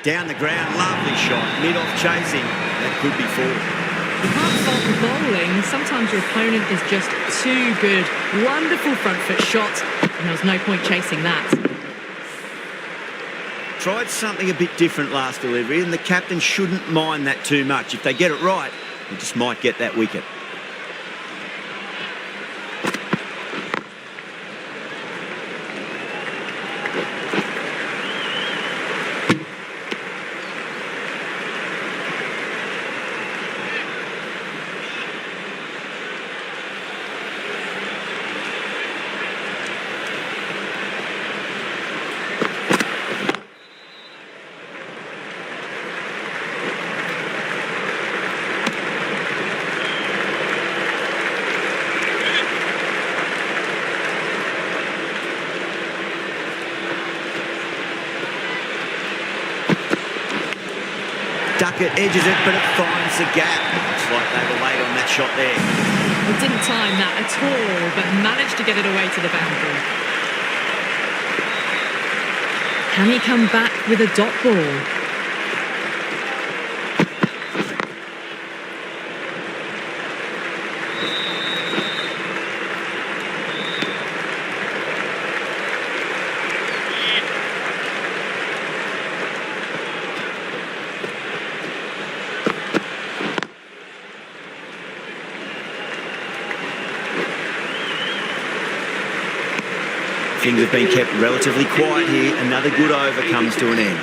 Down the ground, lovely shot. Mid-off chasing. That could be four. You can't fault the bowling. Sometimes your opponent is just too good. Wonderful front foot shot, and there was no point chasing that. Tried something a bit different last delivery, and the captain shouldn't mind that too much. If they get it right, they just might get that wicket. Duckett edges it, but it finds the gap. Looks like they were late on that shot there. Well, didn't time that at all, but managed to get it away to the boundary. Can he come back with a dot ball? Things have been kept relatively quiet here. Another good over comes to an end.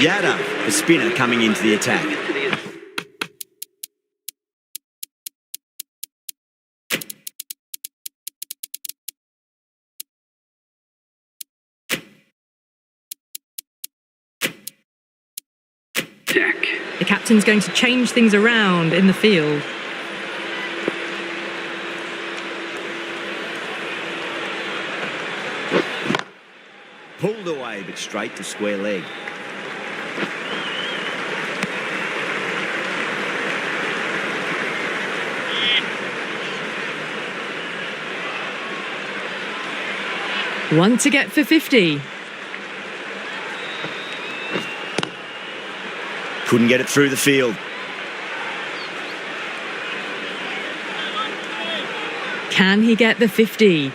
Yadav, the spinner, coming into the attack. The captain's going to change things around in the field. Pulled away, but straight to square leg. One to get for 50. Couldn't get it through the field. Can he get the 50?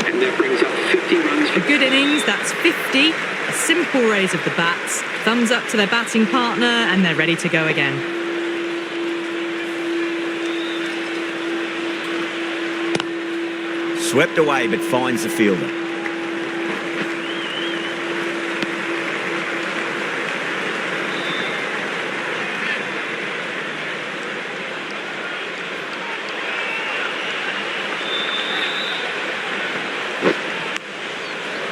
And that brings up 50 runs A for good innings, that's 50. A simple raise of the bats. Thumbs up to their batting partner, and they're ready to go again. Swept away, but finds the fielder.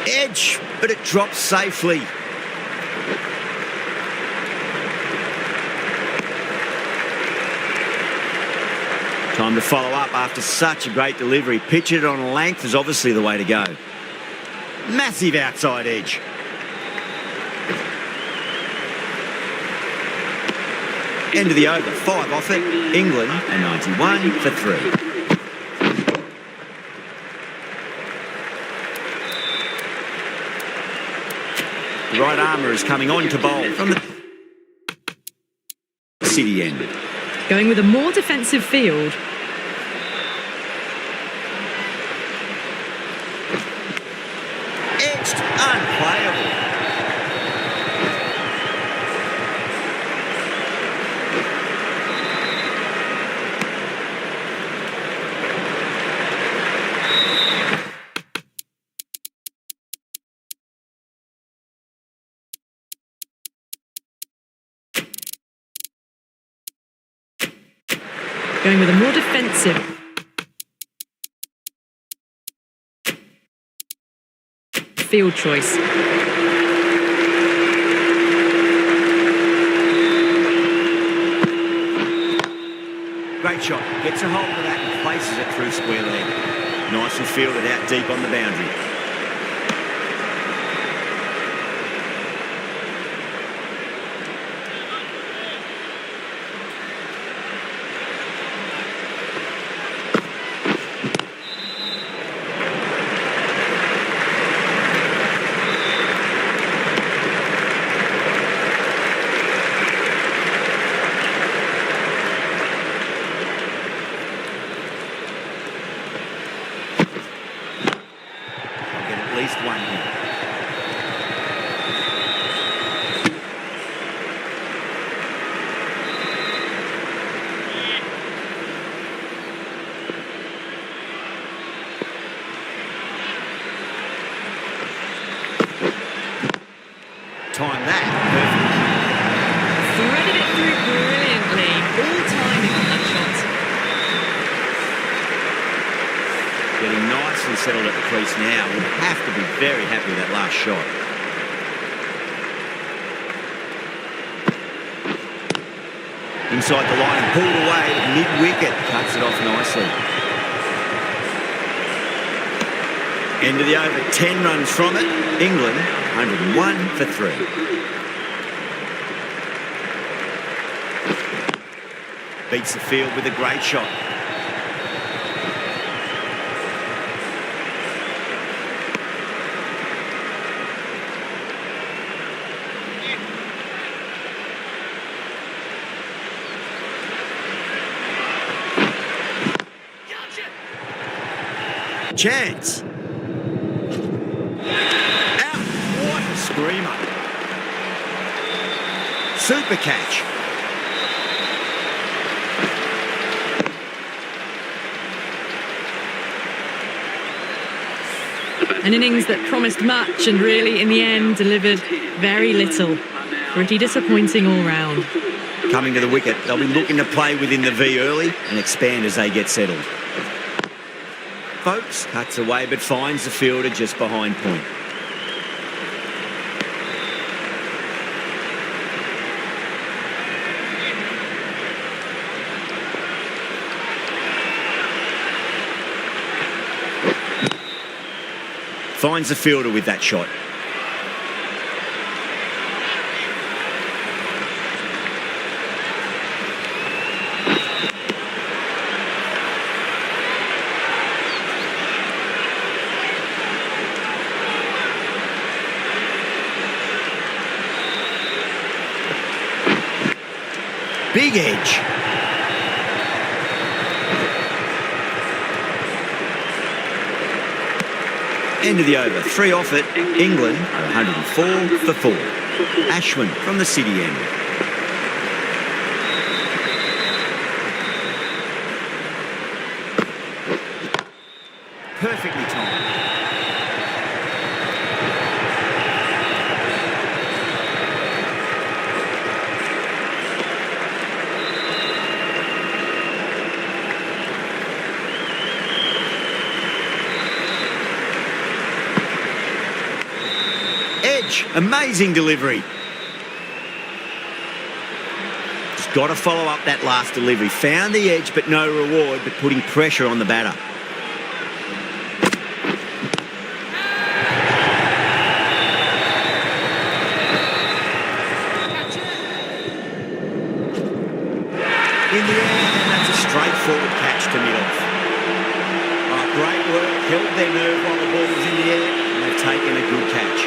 Edge, but it drops safely. Time to follow up after such a great delivery. Pitch it on length is obviously the way to go. Massive outside edge. End of the over, 5 off it. England a 91 for 3. The right armour is coming on to bowl from the City end. Going with a more defensive field. Edged, unplayable. Going with a more defensive field choice. Great shot. Gets a hold of that and places it through square leg. Nicely fielded out deep on the boundary. At least one here. Time that perfectly. Threaded it through brilliantly. All timing on that shot. Getting nicely settled at the crease now. Will have to be very happy with that last shot. Inside the line and pulled away. Mid-wicket. Cuts it off nicely. End of the over. 10 runs from it. England 101 for 3. Beats the field with a great shot. Chance. Out. What a screamer. Super catch. An innings that promised much and really, in the end, delivered very little. Pretty disappointing all round. Coming to the wicket, they'll be looking to play within the V early and expand as they get settled. Folks cuts away but finds the fielder just behind point. Finds the fielder with that shot. big edge. End of the over. 3 off it. England are 104 for 4. Ashwin from the City end. Perfectly timed. Edge, amazing delivery. Just got to follow up that last delivery. Found the edge, but no reward, but putting pressure on the batter. In the air, and that's a straightforward catch to mid-off. Oh, great work, held their nerve while the ball was in the air, and they've taken a good catch.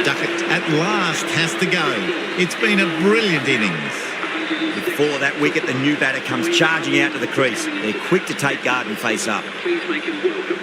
Duckett at last has to go. It's been a brilliant innings. Before that wicket, the new batter comes charging out to the crease. They're quick to take guard and face up. Please make him welcome.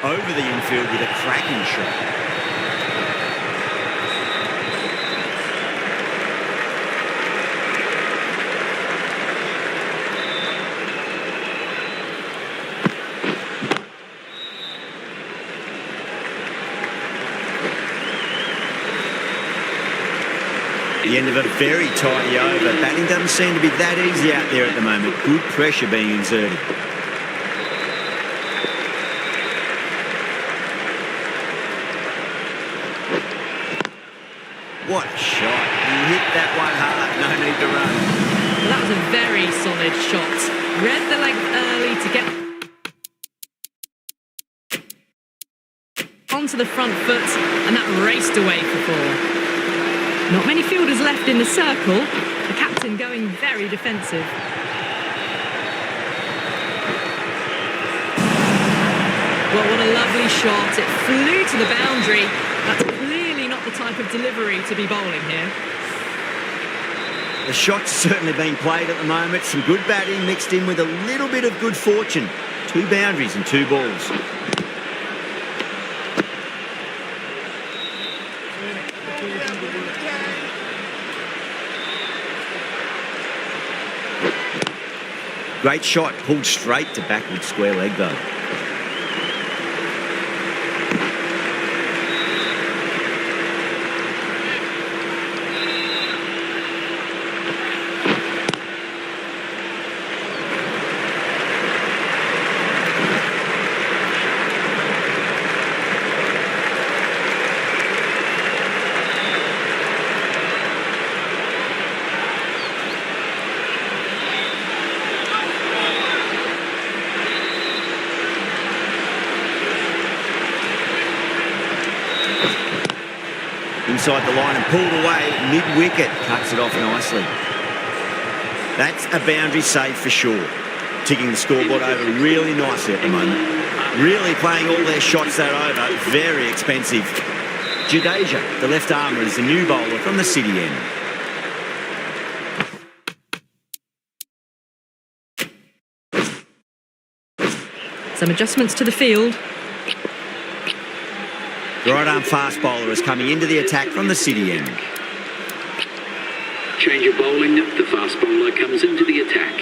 Over the infield with a cracking shot. The end of a very tidy over. Batting doesn't seem to be that easy out there at the moment. Good pressure being exerted. What a shot. He hit that one hard. No need to run. Well, that was a very solid shot. Read the length early to get onto the front foot, and that raced away for 4. Not many fielders left in the circle. The captain going very defensive. Well, what a lovely shot. It flew to the boundary. That's clearly not the type of delivery to be bowling here. The shot's certainly being played at the moment. Some good batting mixed in with a little bit of good fortune. 2 boundaries and 2 balls. Great shot, pulled straight to backward square leg though. Inside the line and pulled away, mid-wicket, cuts it off nicely. That's a boundary save for sure. Ticking the scoreboard over really nicely at the moment. Really playing all their shots that over, very expensive. Jadeja, the left armour, is the new bowler from the City end. Some adjustments to the field. The right-arm fast bowler is coming into the attack from the City end. Change of bowling. The fast bowler comes into the attack.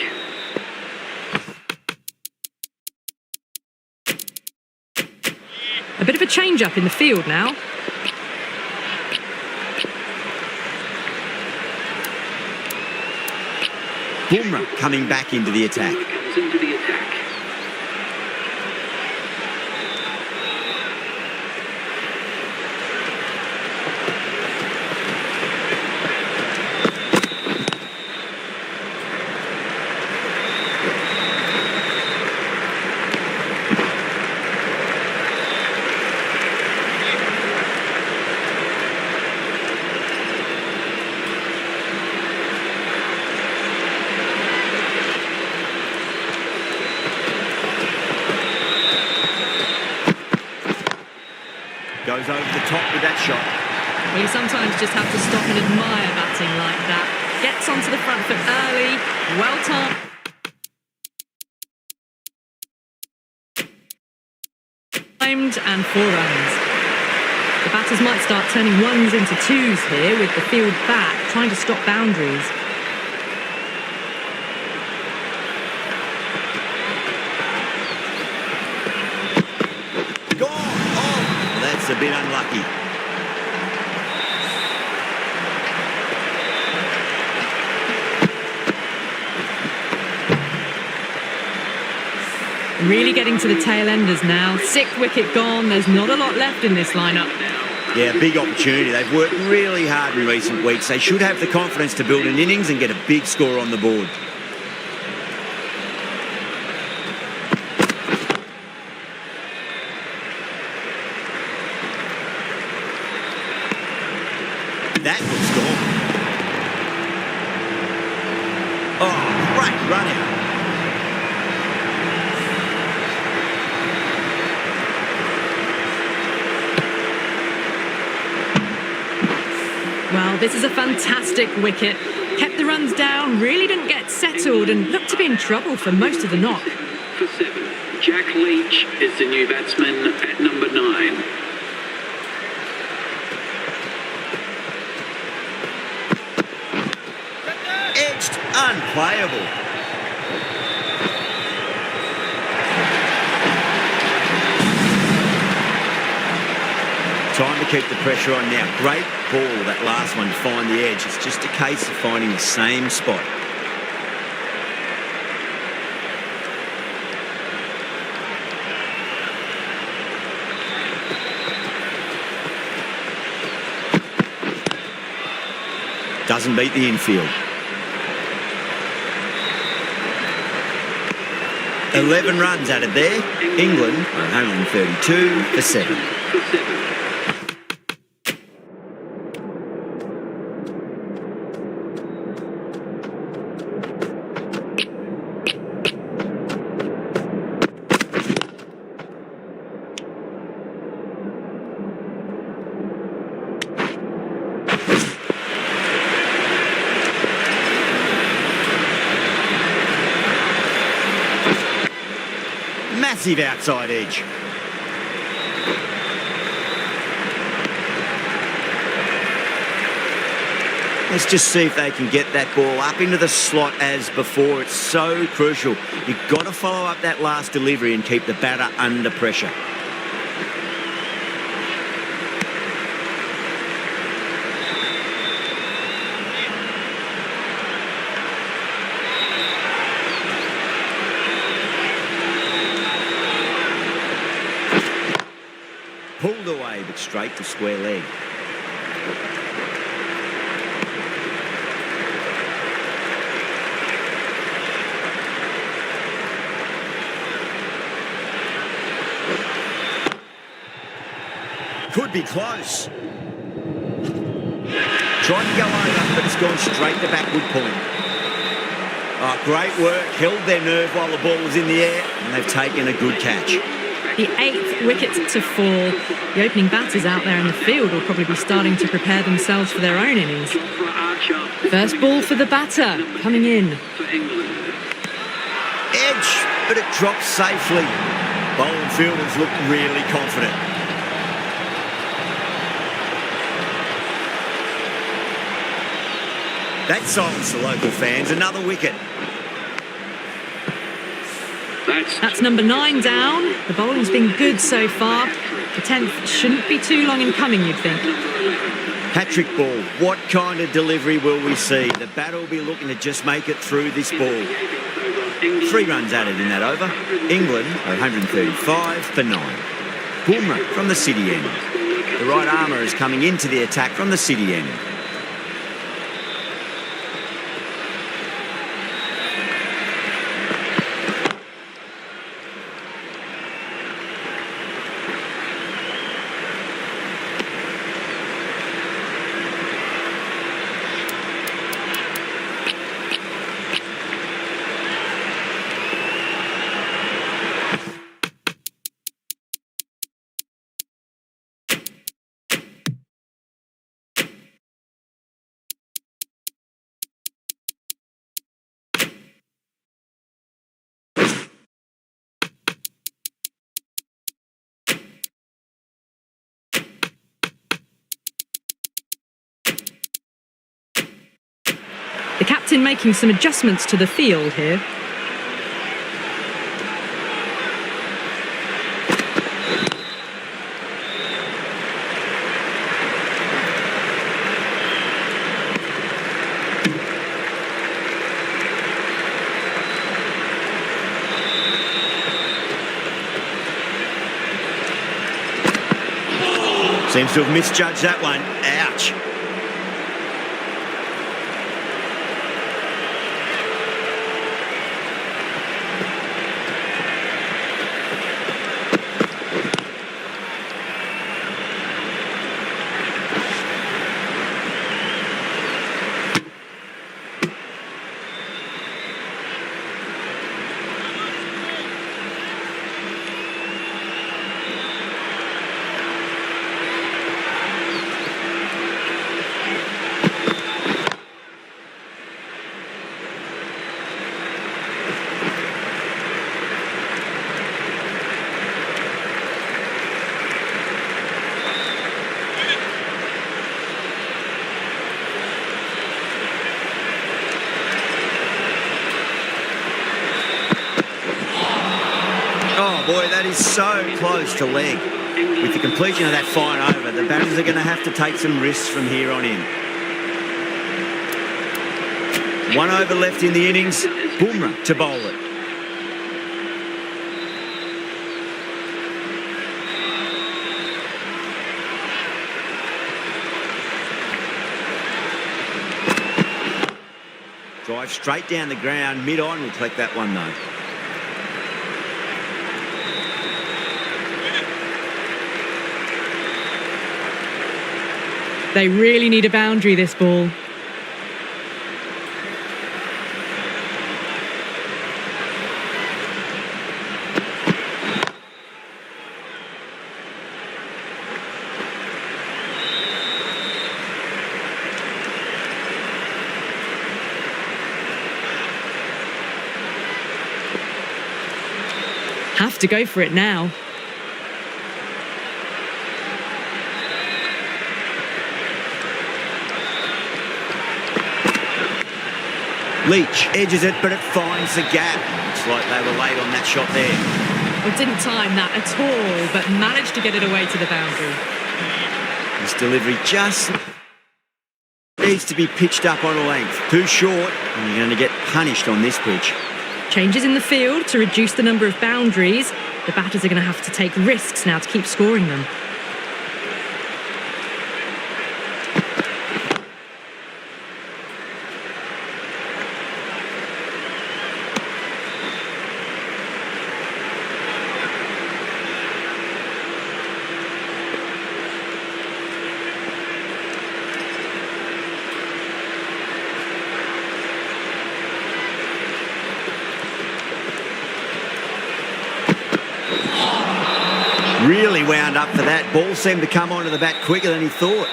A bit of a change-up in the field now. Bumrah coming back into the attack. Comes into the attack. goes over the top with that shot. You sometimes just have to stop and admire batting like that. Gets onto the front foot early, well timed, and 4 runs. The batters might start turning ones into twos here with the field back, trying to stop boundaries. Gone! Oh, that's a bit unlucky. Really getting to the tail enders now. 6th wicket gone. There's not a lot left in this lineup. Yeah, big opportunity. They've worked really hard in recent weeks. They should have the confidence to build an innings and get a big score on the board. That looks gone. Oh, great run out. Well, this is a fantastic wicket. Kept the runs down, really didn't get settled and looked to be in trouble for most of the knock. For 7, Jack Leach is the new batsman at number 9. Edged, unplayable. Time to keep the pressure on now. Great ball, that last one, to find the edge. It's just a case of finding the same spot. Doesn't beat the infield. 11 runs added there. England are 132 for 7. Massive outside edge. Let's just see if they can get that ball up into the slot as before. It's so crucial. You've got to follow up that last delivery and keep the batter under pressure. Pulled away, but straight to square leg. Could be close. Tried to go over, but it's gone straight to backward point. Oh, great work. Held their nerve while the ball was in the air, and they've taken a good catch. The 8th wicket to fall. The opening batters out there in the field will probably be starting to prepare themselves for their own innings. First ball for the batter, coming in. Edge, but it drops safely. Bowling fielders look really confident. That silenced the local fans. Another wicket. That's number 9 down. The bowling's been good so far. The 10th shouldn't be too long in coming, you'd think. Hat-trick ball. What kind of delivery will we see? The batter will be looking to just make it through this ball. 3 runs added in that over. England are 135 for 9. Bumrah from the city end. The right armour is coming into the attack from the city end. The captain making some adjustments to the field here. Seems to have misjudged that one. Ouch. Oh boy, that is so close to leg. With the completion of that fine over, the batters are going to have to take some risks from here on in. 1 over left in the innings. Bumrah to bowl it. Drive straight down the ground. Mid-on will collect that one though. They really need a boundary, this ball. Have to go for it now. Leach edges it, but it finds the gap. Looks like they were late on that shot there. Well, didn't time that at all, but managed to get it away to the boundary. This delivery just needs to be pitched up on a length. Too short, and you're going to get punished on this pitch. Changes in the field to reduce the number of boundaries. The batters are going to have to take risks now to keep scoring them. Really wound up for that. Ball seemed to come onto the bat quicker than he thought.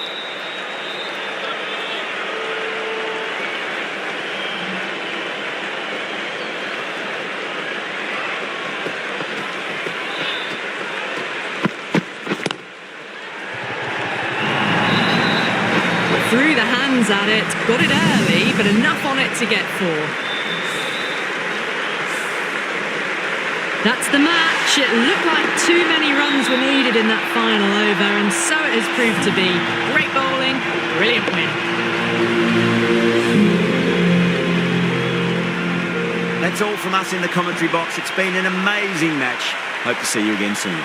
Threw the hands at it, got it early, but enough on it to get 4. That's the match. It looked like too many runs were needed in that final over, and so it has proved to be. Great bowling, brilliant win. That's all from us in the commentary box. It's been an amazing match. Hope to see you again soon.